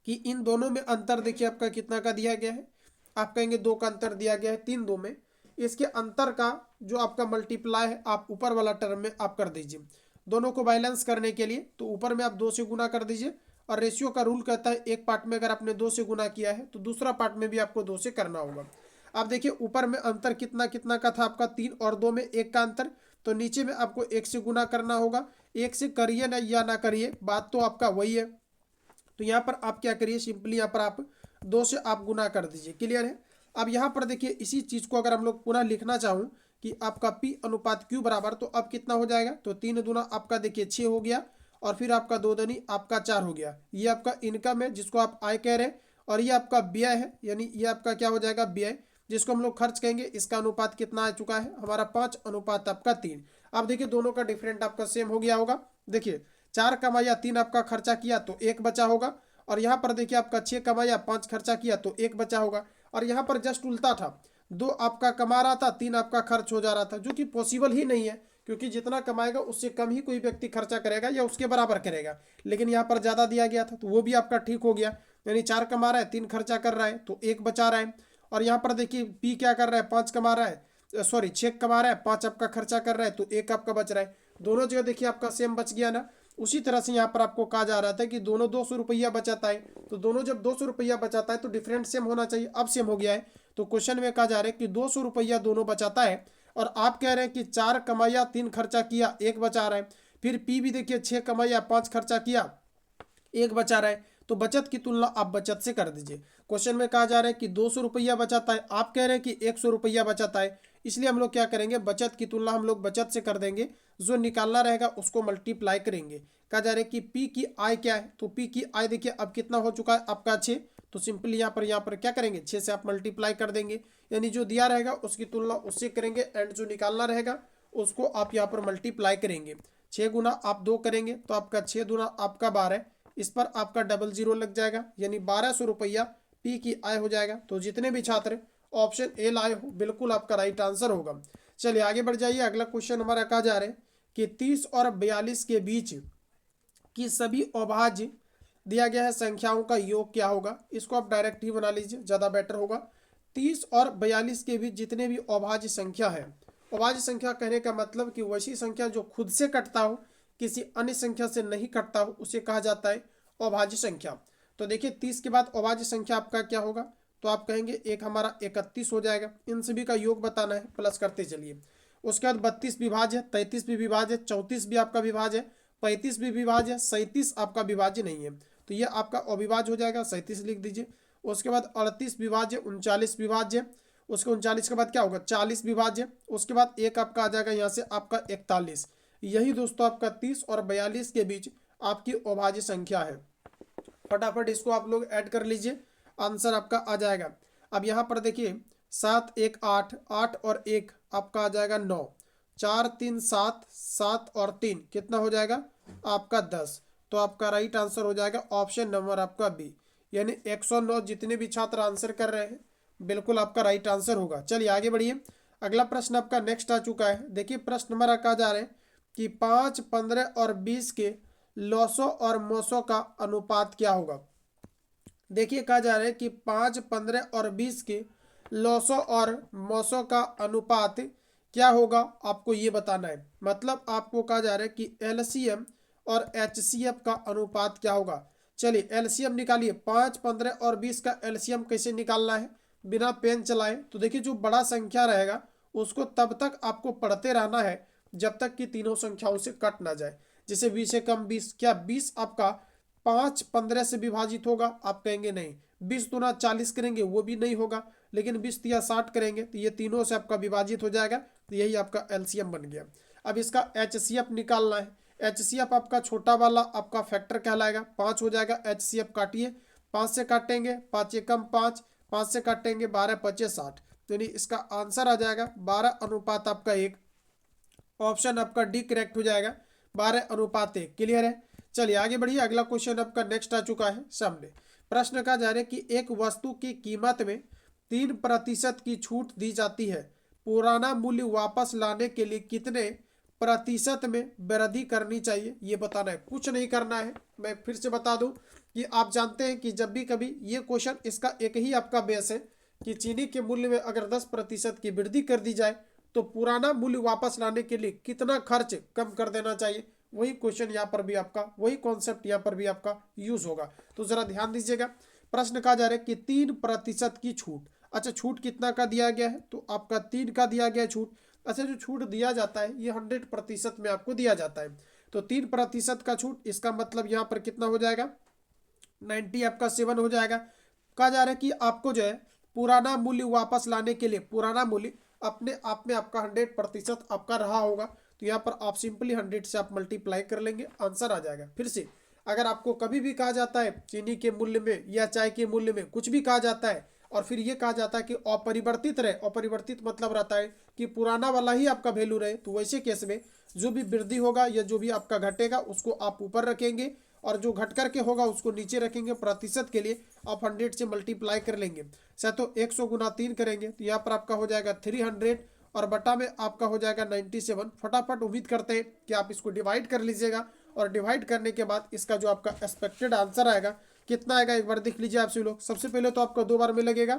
कि इन दोनों में अंतर देखिए आपका कितना का दिया गया है, आप कहेंगे 2 का अंतर दिया गया है 3 2 में, इसके अंतर का जो आपका मल्टीप्लाई है आप ऊपर वाला टर्म में आप कर दीजिए दोनों को बैलेंस करने के लिए। तो ऊपर में आप 2 से गुना कर दीजिए, और रेशियो का रूल कहता है एक पार्ट में अगर आपने 2 से गुना किया है तो दूसरा पार्ट में भी आपको 2 से करना होगा। आप देखिए ऊपर में अंतर कितना कितना का था आपका 3 और 2 में 1 का अंतर, तो नीचे में आपको 1 से गुना करना होगा। 1 से करिए ना या ना करिए, बात तो आपका वही है। तो यहाँ पर आप क्या करिए, सिंपली यहाँ पर आप 2 से आप गुना कर दीजिए। क्लियर है। अब यहाँ पर देखिए इसी चीज़ को अगर हम लोग पुनः लिखना चाहूँ कि आपका P अनुपात Q बराबर, तो अब कितना हो जाएगा, तो 3 दूना आपका देखिए 6 हो गया, और फिर आपका 2 दूनी आपका 4 हो गया। ये आपका इनकम है जिसको आप आय कह रहे हैं, और ये आपका व्यय है, यानी ये आपका क्या हो जाएगा व्यय, जिसको हम लोग खर्च कहेंगे। इसका अनुपात कितना आ चुका है हमारा 5 अनुपात आपका 3। अब देखिए दोनों का डिफरेंट आपका सेम हो गया होगा। देखिए 4 कमाया 3 आपका खर्चा किया तो 1 बचा होगा, और यहाँ पर देखिए आपका 6 कमाया 5 खर्चा किया तो 1 बचा होगा। और यहाँ पर जस्ट उल्टा था, 2 आपका कमा रहा था 3 आपका खर्च हो जा रहा था, जो कि पॉसिबल ही नहीं है, क्योंकि जितना कमाएगा उससे कम ही कोई व्यक्ति खर्चा करेगा या उसके बराबर करेगा। लेकिन यहाँ पर ज़्यादा दिया गया था तो वो भी आपका ठीक हो गया, यानी 4 कमा रहा है 3 खर्चा कर रहा है तो 1 बचा रहा है। और यहाँ पर देखिए P क्या कर रहा है, 5 कमा रहा है, सॉरी 6 कमा रहा है, 5 आपका खर्चा कर रहा है तो 1 आपका बच रहा है। दोनों जगह देखिए आपका सेम बच गया ना। उसी तरह से यहाँ पर आपको कहा जा रहा था कि दोनों 200 रुपया बचाता है, तो दोनों जब 200 रुपया बचाता है तो डिफरेंट सेम होना चाहिए, अब सेम हो गया है। तो क्वेश्चन में कहा जा रहा है कि 200 रुपया दोनों बचाता है, और आप कह रहे हैं कि 4 कमाया 3 खर्चा किया 1 बचा रहा है। फिर P भी देखिए 6 कमाया 5 खर्चा किया 1 बचा रहा है, तो बचत की तुलना आप बचत से कर दीजिए। क्वेश्चन में कहा जा रहा है कि 200 रुपया बचाता है, आप कह रहे हैं कि 100 रुपया बचाता है, इसलिए हम लोग क्या करेंगे, बचत की तुलना हम लोग बचत से कर देंगे, जो निकालना रहेगा उसको मल्टीप्लाई करेंगे। कहा जा रहा है कि P की आय क्या है, तो P की आय देखिए अब कितना हो चुका है आपका 6, तो सिंपली यहाँ पर क्या करेंगे 6 से आप मल्टीप्लाई कर देंगे, यानी जो दिया रहेगा उसकी तुलना उससे करेंगे, एंड जो निकालना रहेगा उसको आप यहाँ पर मल्टीप्लाई करेंगे। 6 गुना आप 2 करेंगे तो आपका 6 दूना आपका 12, इस पर आपका डबल जीरो लग जाएगा, यानी 1200 रुपया P की आय हो जाएगा। तो जितने भी छात्र ऑप्शन ए लाए हो बिल्कुल आपका राइट आंसर होगा। चलिए आगे बढ़ जाइए। अगला क्वेश्चन हमारा कहा जा रहा है कि 30 और 42 के बीच की सभी अभाज्य दिया गया है संख्याओं का योग क्या होगा। इसको आप डायरेक्ट ही बना लीजिए, ज़्यादा बेटर होगा। 30 और 42 के बीच जितने भी अभाज्य संख्या है, अभाज्य संख्या कहने का मतलब कि वैसी संख्या जो खुद से कटता हो, किसी अन्य संख्या से नहीं कटता हो, उसे कहा जाता है अभाज्य संख्या। तो देखिए 30 के बाद अभाज्य संख्या आपका क्या होगा, तो आप कहेंगे एक हमारा 31 हो जाएगा। इन सभी का योग बताना है, प्लस करते चलिए। उसके बाद 32 विभाज्य है, 33 भी विभाज्य है, 34 भी आपका विभाज्य है, 35 भी विभाज्य है, 37 आपका विभाज्य नहीं है, तो ये आपका अविभाज्य हो जाएगा, 37 लिख दीजिए। उसके बाद 38 विभाज्य, 39 विभाज्य, उसके 39 के बाद क्या होगा 40 विभाज्य, उसके बाद एक आपका आ जाएगा यहाँ से आपका 41। यही दोस्तों आपका 30 और 42 के बीच आपकी अभाज्य संख्या है। फटाफट इसको आप लोग ऐड कर लीजिए, आंसर आपका आ जाएगा। अब यहाँ पर देखिए 7 1 8, 8 और 1 आपका आ जाएगा 9, 4 3 7, 7 और 3 कितना हो जाएगा आपका 10। तो आपका राइट आंसर हो जाएगा ऑप्शन नंबर आपका बी, यानी 109 जितने भी छात्र आंसर कर रहे हैं बिल्कुल आपका राइट आंसर होगा। चलिए आगे बढ़िए, अगला प्रश्न आपका नेक्स्ट आ चुका है। देखिए प्रश्न नंबर कहा जा रहे हैं कि 5, 15 और 20 के लॉसों और मोसों का अनुपात क्या होगा। देखिए कहा जा रहा है कि 5, 15 और 20 के लॉसों और मोसों का अनुपात क्या होगा, आपको ये बताना है। मतलब आपको कहा जा रहा है कि एलसीएम और एचसीएफ का अनुपात क्या होगा। चलिए एलसीएम निकालिए, 5, 15 और 20 का एलसीएम कैसे निकालना है बिना पेन चलाए। तो देखिए जो बड़ा संख्या रहेगा उसको तब तक आपको पढ़ते रहना है जब तक कि तीनों संख्याओं से कट ना जाए। जैसे 20 से कम 20, क्या 20 आपका 5 15 से विभाजित होगा, आप कहेंगे नहीं। 20 दूना 40 करेंगे वो भी नहीं होगा, लेकिन 20 या 60 करेंगे तो ये तीनों से आपका विभाजित हो जाएगा, तो यही आपका एलसीएम बन गया। अब इसका एचसीएफ निकालना है। एचसीएफ आपका छोटा वाला आपका फैक्टर कहलाएगा, 5 हो जाएगा। एचसीएफ काटिए, 5 से काटेंगे 5 एकम 5, 5 से काटेंगे 12 5 60, यानी इसका आंसर आ जाएगा 12 अनुपात आपका 1। ऑप्शन आपका डी करेक्ट हो जाएगा, 12 अनुपात 1। क्लियर है। चलिए आगे बढ़िए, अगला क्वेश्चन आपका नेक्स्ट आ चुका है सामने। प्रश्न कहा जा रहा है कि एक वस्तु की कीमत में 3% की छूट दी जाती है, पुराना मूल्य वापस लाने के लिए कितने प्रतिशत में वृद्धि करनी चाहिए, ये बताना है। कुछ नहीं करना है, मैं फिर से बता दूं कि आप जानते हैं कि जब भी कभी ये क्वेश्चन, इसका एक ही आपका बेस है कि चीनी के मूल्य में अगर 10% की वृद्धि कर दी जाए तो पुराना मूल्य वापस लाने के लिए कितना खर्च कम कर देना चाहिए। वही क्वेश्चन यहाँ पर भी आपका, वही कॉन्सेप्ट यहाँ पर भी आपका यूज होगा। तो जरा ध्यान दीजिएगा, प्रश्न कहा जा रहा है कि 3% की छूट। अच्छा छूट कितना का दिया गया है, तो आपका 3 का दिया गया है छूट। अच्छा जो छूट दिया जाता है ये 100% में आपको दिया जाता है, तो 3% का छूट, इसका मतलब यहाँ पर कितना हो जाएगा 90 आपका 7 हो जाएगा। कहा जा रहा है कि आपको जो है पुराना मूल्य वापस लाने के लिए, पुराना मूल्य अपने आप में आपका 100% आपका रहा होगा, तो यहाँ पर आप सिंपली 100 से आप मल्टीप्लाई कर लेंगे, आंसर आ जाएगा। फिर से अगर आपको कभी भी कहा जाता है चीनी के मूल्य में या चाय के मूल्य में कुछ भी कहा जाता है और फिर ये कहा जाता है कि अपरिवर्तित रहे, अपरिवर्तित मतलब रहता है कि पुराना वाला ही आपका वैल्यू रहे, तो वैसे केस में जो भी वृद्धि होगा या जो भी आपका घटेगा उसको आप ऊपर रखेंगे और जो घट करके होगा उसको नीचे रखेंगे। प्रतिशत के लिए आप 100 से मल्टीप्लाई कर लेंगे, चाहे तो 100 गुना 3 करेंगे तो यहाँ पर आपका हो जाएगा 300 और बटा में आपका हो जाएगा 97। फटाफट उम्मीद करते हैं कि आप इसको डिवाइड कर लीजिएगा और डिवाइड करने के बाद इसका जो आपका एक्सपेक्टेड आंसर आएगा कितना आएगा एक बार देख लीजिए आप सभी लोग। सबसे पहले तो आपका 2 बार में लगेगा,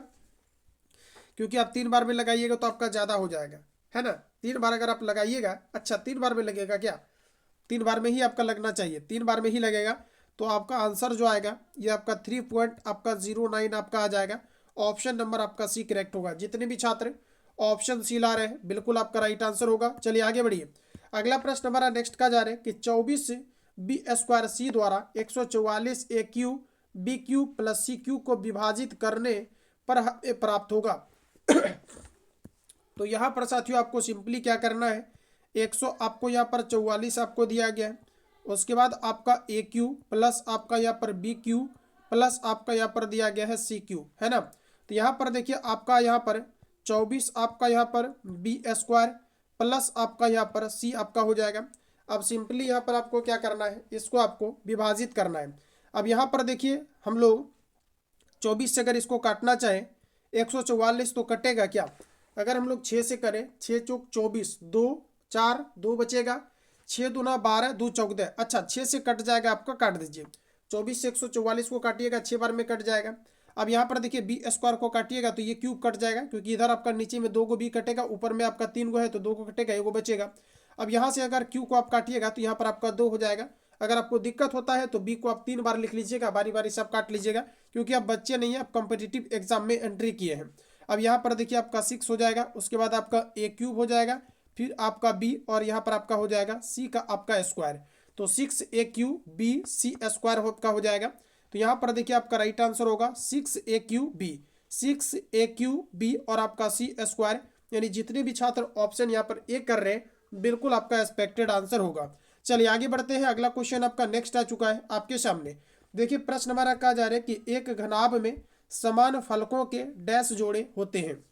क्योंकि आप 3 बार में लगाइएगा तो आपका ज़्यादा हो जाएगा, है ना। 3 बार अगर आप लगाइएगा, अच्छा 3 बार में लगेगा क्या, 3 बार में ही आपका लगना चाहिए, 3 बार में ही लगेगा, तो आपका आंसर जो आएगा ये आपका 3.09 आपका आ जाएगा। ऑप्शन नंबर आपका सी करेक्ट होगा। जितने भी छात्र ऑप्शन सी ला रहे हैं बिल्कुल आपका राइट आंसर होगा। चलिए आगे बढ़िए, अगला प्रश्न हमारा नेक्स्ट का जा रहा है कि 24b² द्वारा 144 AQ BQ प्लस CQ को विभाजित करने पर हमें प्राप्त होगा। तो यहाँ पर साथियों आपको सिंपली क्या करना है, 100 आपको यहाँ पर 44 आपको दिया गया है, उसके बाद आपका AQ प्लस आपका यहाँ पर BQ प्लस आपका यहाँ पर दिया गया है CQ, है ना। तो यहाँ पर देखिए आपका यहाँ पर 24 आपका यहाँ पर b² प्लस आपका यहाँ पर C आपका हो जाएगा। अब सिंपली यहाँ पर आपको क्या करना है, इसको आपको विभाजित करना है। अब यहाँ पर देखिए हम लोग 24 से अगर इसको काटना चाहें 144 तो कटेगा क्या, अगर हम लोग 6 से करें 6 चौक 24, 2 4 2 बचेगा, 6 दूना 12 2 चौक 10। अच्छा 6 से कट जाएगा आपका, काट दीजिए। 24 से 144 को काटिएगा 6 बार में कट जाएगा। अब यहाँ पर देखिए b² को काटिएगा तो ये क्यूब कट जाएगा, क्योंकि इधर आपका नीचे में 2 को b कटेगा, ऊपर में आपका 3 को है तो 2 को कटेगा, 1 को बचेगा। अब यहाँ से अगर q को आप काटिएगा तो यहाँ पर आपका 2 हो जाएगा। अगर आपको दिक्कत होता है तो बी को आप 3 बार लिख लीजिएगा, बारी बारी से आप काट लीजिएगा, क्योंकि आप बच्चे नहीं हैं, आप कॉम्पिटिटिव एग्जाम में एंट्री किए हैं। अब यहाँ पर देखिए आपका 6 हो जाएगा, उसके बाद आपका ए क्यूब हो जाएगा, फिर आपका बी, और यहाँ पर आपका हो जाएगा सी का आपका स्क्वायर। तो 6 AQ B C² आपका हो जाएगा। तो यहाँ पर देखिए आपका राइट आंसर होगा 6 AQ B और आपका C² यानी जितने भी छात्र ऑप्शन यहाँ पर ए कर रहे हैं बिल्कुल आपका एक्सपेक्टेड आंसर होगा। चलिए आगे बढ़ते हैं, अगला क्वेश्चन आपका नेक्स्ट आ चुका है आपके सामने। देखिए प्रश्न हमारा कहा जा रहा है कि एक घनाभ में समान फलकों के डैश जोड़े होते हैं।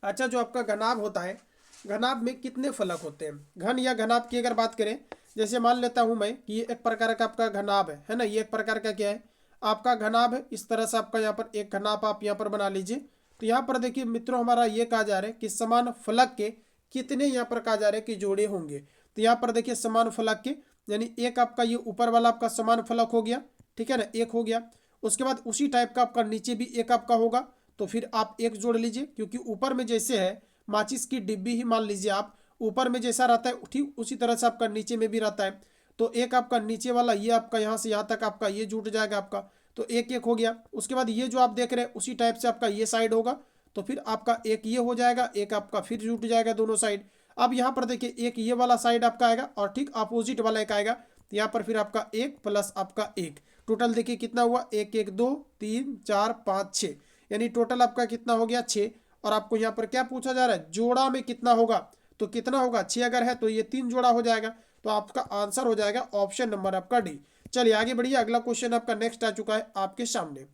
अच्छा, जो आपका घनाभ होता है, घनाभ में कितने फलक होते हैं? घन या घनाभ की अगर बात करें, जैसे मान लेता हूं मैं कि ये एक प्रकार का आपका घनाभ है ना, ये एक प्रकार का क्या है आपका घनाभ है। इस तरह से आपका यहाँ पर एक घनाभ आप यहाँ पर बना लीजिए। तो यहाँ पर देखिए मित्रों हमारा ये कहा जा रहा है कि समान फलक के कितने यहाँ पर कहा जा रहा है कि जोड़े होंगे। तो यहाँ पर देखिए समान फलक के यानी एक आपका ये ऊपर वाला आपका समान फलक हो गया, ठीक है ना, एक हो गया। उसके बाद उसी टाइप का आपका नीचे भी एक आपका होगा, तो फिर आप एक जोड़ लीजिए, क्योंकि ऊपर में जैसे है माचिस की डिब्बी ही मान लीजिए आप, ऊपर में जैसा रहता है ठीक उसी तरह से आपका नीचे में भी रहता है। तो एक आपका नीचे वाला ये आपका यहाँ से यहाँ तक आपका ये जुट जाएगा आपका, तो एक एक हो गया। उसके बाद ये जो आप देख रहे हैं उसी टाइप से आपका ये साइड होगा, तो फिर आपका एक ये हो जाएगा, एक आपका फिर जुट जाएगा दोनों साइड। अब यहाँ पर देखिए एक ये वाला साइड आपका आएगा और ठीक अपोजिट वाला एक आएगा, तो यहाँ पर फिर आपका एक प्लस आपका एक, टोटल देखिए कितना हुआ, एक एक 2 3 4 5 6, यानी टोटल आपका कितना हो गया 6। और आपको यहाँ पर क्या पूछा जा रहा है, जोड़ा में कितना होगा, तो कितना होगा 6 अगर है तो ये 3 जोड़ा हो जाएगा, तो आपका आंसर हो जाएगा ऑप्शन नंबर आपका डी। चलिए आगे बढ़िए, अगला क्वेश्चन आपका नेक्स्ट आ चुका है आपके सामने।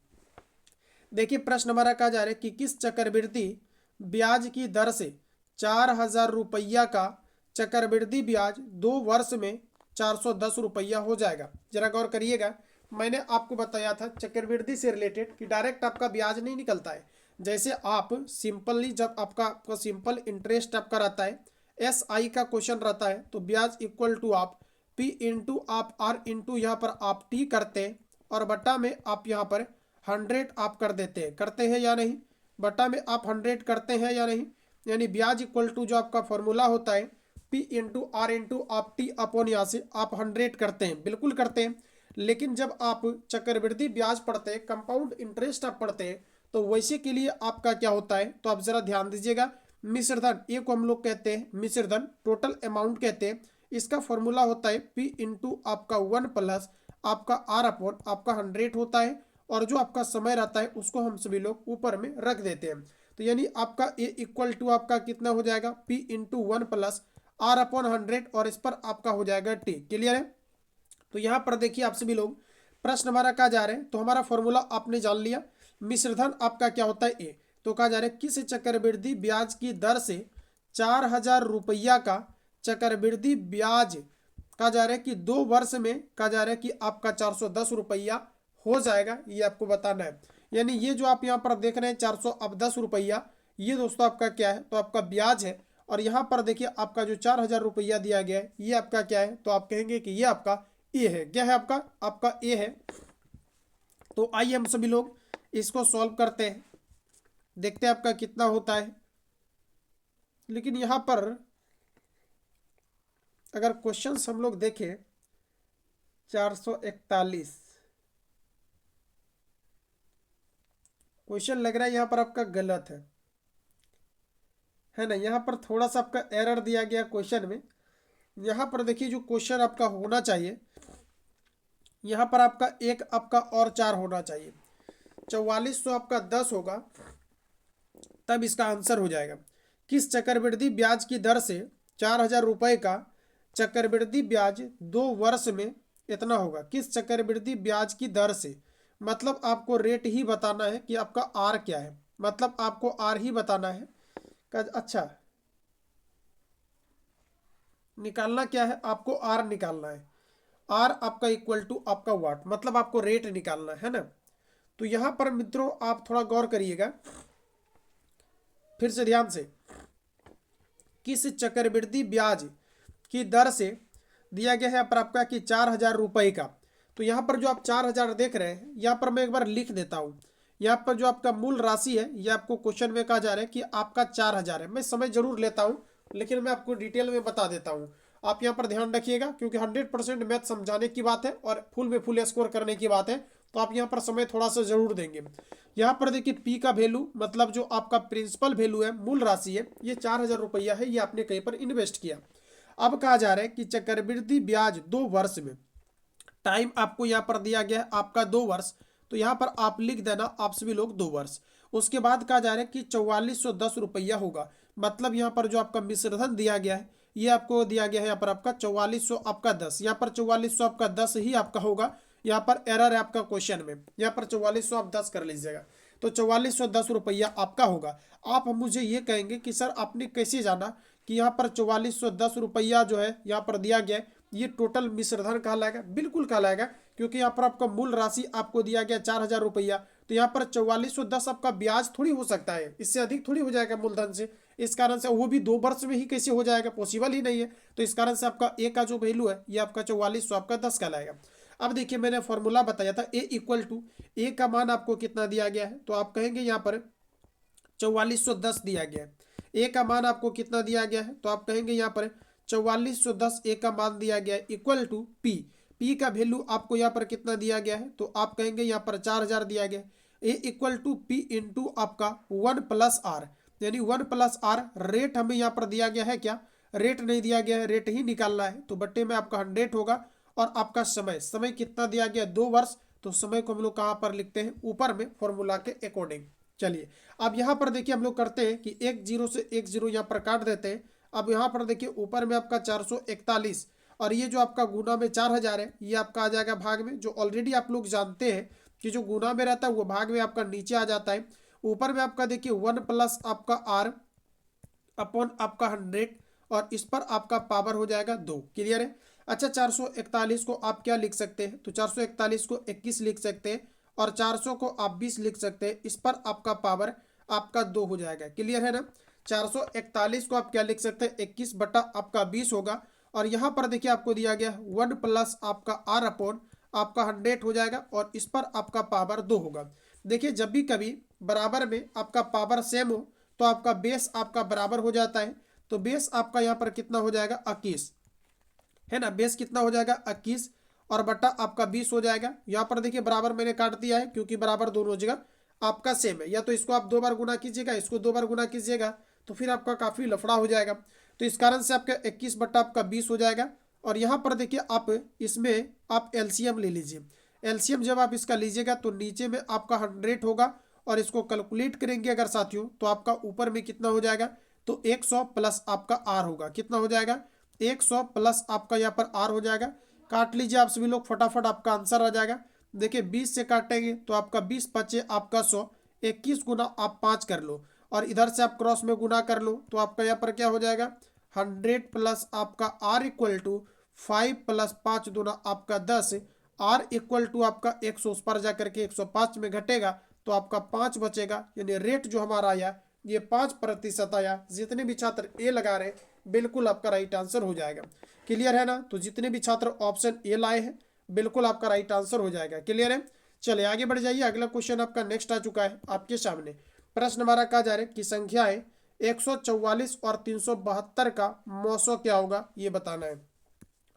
देखिए प्रश्न हमारा कहा जा रहा है कि किस चक्रवृद्धि ब्याज की दर से 4000 रुपया का चक्रवृद्धि ब्याज 2 वर्ष में 410 रुपया हो जाएगा। जरा गौर करिएगा, मैंने आपको बताया था चक्रवृद्धि से रिलेटेड कि डायरेक्ट आपका ब्याज नहीं निकलता है। जैसे आप सिंपली जब आपका सिंपल इंटरेस्ट आपका रहता है, SI का क्वेश्चन रहता है, तो ब्याज इक्वल टू आप P इंटू आप R इंटू यहाँ पर आप T करते हैं, और बट्टा में आप यहाँ पर 100 आप कर देते हैं, करते हैं या नहीं, बट्टा में आप 100 करते हैं या नहीं, यानी ब्याज इक्वल टू जो आपका फॉर्मूला होता है P इंटू R इंटू आप T अपॉन यहाँ से आप 100 करते हैं, बिल्कुल करते हैं। लेकिन जब आप चक्रवृद्धि ब्याज पढ़ते हैं, कंपाउंड इंटरेस्ट आप पढ़ते हैं, तो वैसे के लिए आपका क्या होता है, तो आप जरा ध्यान दीजिएगा, मिश्र धन, ये को हम लोग कहते हैं मिश्र धन, टोटल अमाउंट कहते हैं। इसका फॉर्मूला होता है P इंटू आपका 1 प्लस आपका R अपॉन आपका 100 होता है, और जो आपका समय रहता है उसको हम सभी लोग ऊपर में रख देते हैं। तो यानी आपका A इक्वल टू आपका कितना हो जाएगा, P into 1 plus R upon 100, और इस पर आपका हो जाएगा T। क्लियर है? तो यहाँ पर देखिए आप सभी लोग, प्रश्न हमारा कहा जा रहे हैं, तो हमारा फॉर्मूला आपने जान लिया, मिश्रधन आपका क्या होता है ए। तो कहा जा रहा है किस चक्रवृद्धि ब्याज की दर से 4000 रुपया का चक्रवृद्धि ब्याज कहा जा रहा है कि 2 वर्ष में कहा जा रहा है कि आपका 410 रुपया हो जाएगा, ये आपको बताना है। यानी ये जो आप यहाँ पर देख रहे हैं 410 रुपया, ये दोस्तों आपका क्या है, तो आपका ब्याज है। और यहाँ पर देखिए आपका जो 4000 रुपया दिया गया है ये आपका क्या है, तो आप कहेंगे कि ये आपका ए है। क्या है आपका ए है। तो आइए हम सभी लोग इसको सॉल्व करते हैं, देखते हैं आपका कितना होता है। लेकिन यहाँ पर अगर क्वेश्चंस हम लोग देखें 441 क्वेश्चन लग रहा है यहाँ पर आपका गलत है ना, यहाँ पर थोड़ा सा आपका एरर दिया गया क्वेश्चन में। यहाँ पर देखिए जो क्वेश्चन आपका होना चाहिए, यहाँ पर आपका एक आपका और 4 होना चाहिए, 4400 आपका 10 होगा, तब इसका आंसर हो जाएगा। किस चक्रवृद्धि ब्याज की दर से 4000 रुपये का चक्रवृद्धि ब्याज 2 वर्ष में इतना होगा। किस चक्रवृद्धि ब्याज की दर से, मतलब आपको रेट ही बताना है कि आपका आर क्या है, मतलब आपको आर ही बताना है। अच्छा, निकालना क्या है, आपको आर निकालना है। आर आपका इक्वल टू आपका वाट, मतलब आपको रेट निकालना है ना। तो यहां पर मित्रों आप थोड़ा गौर करिएगा फिर से ध्यान से, किस चक्रवृद्धि ब्याज की दर से दिया गया है यहाँ पर आपका कि 4000 रुपये का। तो यहाँ पर जो आप 4000 देख रहे हैं, यहाँ पर मैं एक बार लिख देता हूँ। यहाँ पर जो आपका मूल राशि है ये आपको क्वेश्चन में कहा जा रहा है कि आपका 4000 है। मैं समय जरूर लेता हूँ लेकिन मैं आपको डिटेल में बता देता हूँ। आप यहाँ पर ध्यान रखिएगा, क्योंकि 100% मैथ समझाने की बात है और फुल में फुल स्कोर करने की बात है, तो आप यहाँ पर समय थोड़ा सा जरूर देंगे। यहाँ पर देखिए पी का वैल्यू मतलब जो आपका प्रिंसिपल वैल्यू है, मूल राशि है, ये 4,000 रुपया है, ये आपने कहीं पर इन्वेस्ट किया। अब कहा जा रहा है कि चक्रवृद्धि ब्याज 2 वर्ष में, टाइम आपको यहाँ पर दिया गया है आपका 2 वर्ष, तो यहाँ पर आप लिख देना आप सभी लोग 2 वर्ष। उसके बाद कहा जा रहा है कि 4410 रुपया होगा, मतलब यहाँ पर जो आपका मिश्रधन दिया गया है ये आपको दिया गया है यहाँ पर आपका 4400 आपका 10, यहाँ पर 4400 आपका 10 ही आपका होगा, यहाँ पर एरर है आपका क्वेश्चन में, यहाँ पर 4400 आप 10 कर लीजिएगा, तो 4410 रुपया आपका होगा। आप मुझे ये कहेंगे कि सर आपने कैसे जाना कि यहाँ पर 4410 रुपया जो है यहाँ पर दिया गया है ये टोटल मिश्रधन कहलाएगा? बिल्कुल कहलाएगा, क्योंकि यहाँ पर आपका मूल राशि आपको दिया गया 4,000 रुपया, तो यहाँ पर 4410 आपका ब्याज थोड़ी हो सकता है, इससे अधिक थोड़ी हो जाएगा मूलधन से। इस कारण से वो भी 2 वर्ष में ही कैसे हो जाएगा, पॉसिबल ही नहीं है। तो इस कारण से आपका ए का जो वैल्यू है ये आपका 4400 आपका 10 कहलाएगा। अब देखिए मैंने फॉर्मूला बताया था ए इक्वल टू, ए का मान आपको कितना दिया गया है, तो आप कहेंगे यहाँ पर 4410 दिया गया है। ए का मान आपको कितना दिया गया है, तो आप कहेंगे यहाँ पर 4410 ए का मान दिया गया है इक्वल टू पी। पी का वैल्यू आपको यहाँ पर कितना दिया गया है, तो आप कहेंगे यहाँ पर 4,000 दिया गया है। ए इक्वल टू पी इंटू आपका 1+r, यानी 1+r। रेट हमें यहाँ पर दिया गया है क्या, रेट नहीं दिया गया है, रेट ही निकालना है, तो बट्टे में आपका 100 होगा। और आपका समय, समय कितना दिया गया 2 वर्ष, तो समय को हम लोग कहाँ पर लिखते हैं, ऊपर में फॉर्मूला के अकॉर्डिंग। चलिए अब यहाँ पर देखिए हम लोग करते हैं कि एक जीरो से एक जीरो यहाँ पर काट देते हैं। अब यहाँ पर देखिए ऊपर में आपका 441 और ये जो आपका गुना में 4,000 है ये आपका आ जाएगा भाग में, जो ऑलरेडी आप लोग जानते हैं कि जो गुना में रहता है वो भाग में आपका नीचे आ जाता है। ऊपर में आपका देखिए 1+ आपका r अपॉन आपका 100 और इस पर आपका पावर हो जाएगा 2। क्लियर है? अच्छा 441 को आप क्या लिख सकते हैं, तो 441 को 21 लिख सकते हैं और 400 को आप 20 लिख सकते हैं, इस पर आपका पावर आपका 2 हो जाएगा। क्लियर है ना? 441 को आप क्या लिख सकते हैं, 21 बटा आपका 20 होगा। और यहाँ पर देखिए आपको दिया गया 1+ आपका r अपॉन आपका 100 हो जाएगा और इस पर आपका पावर 2 होगा। देखिए जब भी कभी बराबर में आपका पावर सेम हो तो आपका बेस आपका बराबर हो जाता है, तो बेस आपका यहाँ पर कितना हो जाएगा 21, है ना? बेस कितना हो जाएगा 21 और बटा आपका 20 हो जाएगा। यहाँ पर देखिए बराबर मैंने काट दिया है क्योंकि बराबर दोनों जगह आपका सेम है, या तो इसको आप 2 बार गुना कीजिएगा, इसको 2 बार गुना कीजिएगा, तो फिर आपका काफ़ी लफड़ा हो जाएगा। तो इस कारण से आपका 21 बटा आपका 20 हो जाएगा। और यहाँ पर देखिए आप इसमें आप एलसीएम ले लीजिए। एलसीएम जब आप इसका लीजिएगा तो नीचे में आपका 100 होगा और इसको कैलकुलेट करेंगे अगर साथियों तो आपका ऊपर में कितना हो जाएगा, तो 100 प्लस आपका आर होगा। कितना हो जाएगा, 100 प्लस आपका यहाँ पर आर हो जाएगा। काट लीजिए आप सभी लोग, फटाफट आपका आंसर आ जाएगा। देखिए 20 से काटेंगे तो आपका 20 बचे आपका 100, 21 गुना आप 5 कर लो और इधर से आप क्रॉस में गुना कर लो, तो आपका यहाँ पर क्या हो जाएगा 100 प्लस आपका आर इक्वल टू 5 प्लस 5 दूना आपका 10, आर इक्वल टू आपका 100 उस पर जा करके 105 में घटेगा तो आपका 5 बचेगा। यानी रेट जो हमारा आया ये 5% आया। जितने भी छात्र ए लगा रहे हैं बिल्कुल आपका राइट आंसर हो जाएगा। क्लियर है ना? तो जितने भी छात्र ऑप्शन ए लाए हैं बिल्कुल आपका राइट आंसर हो जाएगा। क्लियर है? चलिए आगे बढ़ जाइए। अगला क्वेश्चन आपका नेक्स्ट आ चुका है आपके सामने। प्रश्न हमारा कहा जा रहा है कि संख्याएं 144 और 372 का मौसो क्या होगा ये बताना है।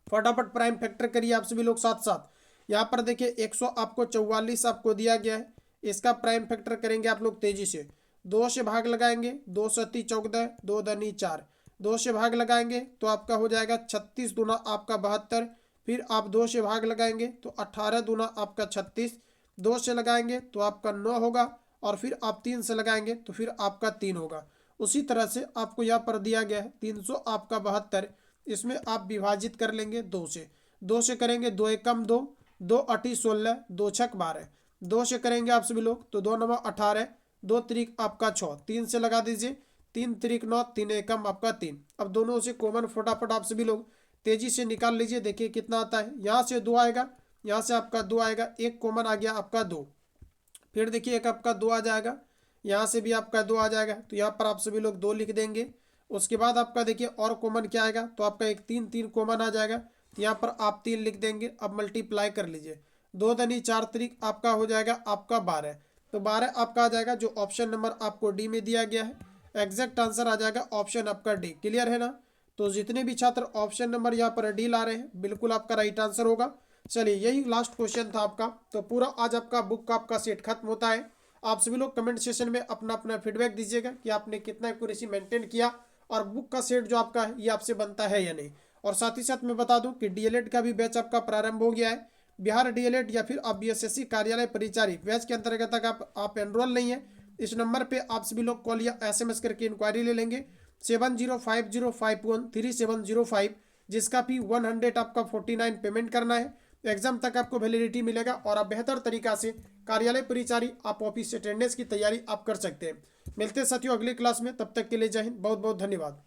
फटाफट प्राइम फैक्टर करिए आप सभी लोग साथ साथ। यहाँ पर देखिए 100 आपको 44 आपको दिया गया है, इसका प्राइम फैक्टर करेंगे आप लोग तेजी से। 2 से भाग लगाएंगे, 2 सती 14, 2 दनी 4, 2 से भाग लगाएंगे तो आपका हो जाएगा 36 दूना आपका 72, फिर आप 2 से भाग लगाएंगे तो 18 दूना आपका 36, 2 से लगाएंगे तो आपका 9 होगा और फिर आप 3 से लगाएंगे तो फिर आपका 3 होगा। उसी तरह से आपको यहाँ पर दिया गया है 300 आपका 72, इसमें आप विभाजित कर लेंगे 2 से। 2 से करेंगे 2 एकम 2, 2 अठी 16, 2 छक 12, 2 से करेंगे आप सभी लोग तो 2 नवा 18, 2 त्रिक आपका 6, 3 से लगा दीजिए, 3 त्रिक 9, 3 एकम आपका 3। अब दोनों से कॉमन फटाफट आप सभी लोग तेजी से निकाल लीजिए। देखिए कितना आता है, यहाँ से 2 आएगा, यहाँ से आपका 2 आएगा, एक कॉमन आ गया आपका 2, फिर देखिए एक आपका 2 आ जाएगा, यहाँ से भी आपका 2 आ जाएगा, तो यहाँ पर आप सभी लोग 2 लिख देंगे। उसके बाद आपका देखिए और कॉमन क्या आएगा, तो आपका एक 3 कॉमन आ जाएगा, तो यहाँ पर आप 3 लिख देंगे। अब मल्टीप्लाई कर लीजिए, 2 दनी 4 त्रिक आपका हो जाएगा आपका 12, तो 12 आपका आ जाएगा जो ऑप्शन नंबर आपको डी में दिया गया है। एग्जैक्ट आंसर आ जाएगा ऑप्शन आपका डी। क्लियर है ना? तो जितने भी छात्र ऑप्शन नंबर यहाँ पर डी ला रहे हैं बिल्कुल आपका राइट आंसर होगा। चलिए यही लास्ट क्वेश्चन था आपका। तो पूरा आज आपका बुक का आपका सेट खत्म होता है। आप सभी लोग कमेंट सेशन में अपना अपना फीडबैक दीजिएगा कि आपने कितना एक्यूरेसी मेंटेन किया और बुक का सेट जो आपका है ये आपसे बनता है या नहीं। और साथ ही साथ मैं बता दूं कि डीएलएड का भी बैच आपका प्रारंभ हो गया है। बिहार डीएलएड या फिर आप बीएसएससी कार्यालय परिचारी बैच के अंतर्गत तक आप एनरोल नहीं है, इस नंबर पे आप सभी लोग कॉल या एसएमएस करके इंक्वायरी ले लेंगे 7050513705, जिसका भी 100 आपका 49 पेमेंट करना है। एग्जाम तक आपको वैलिडिटी मिलेगा और आप बेहतर तरीका से कार्यालय परिचारी आप ऑफिस अटेंडेंस की तैयारी आप कर सकते हैं। मिलते हैं साथियों अगली क्लास में, तब तक के लिए जय हिंद, बहुत बहुत धन्यवाद।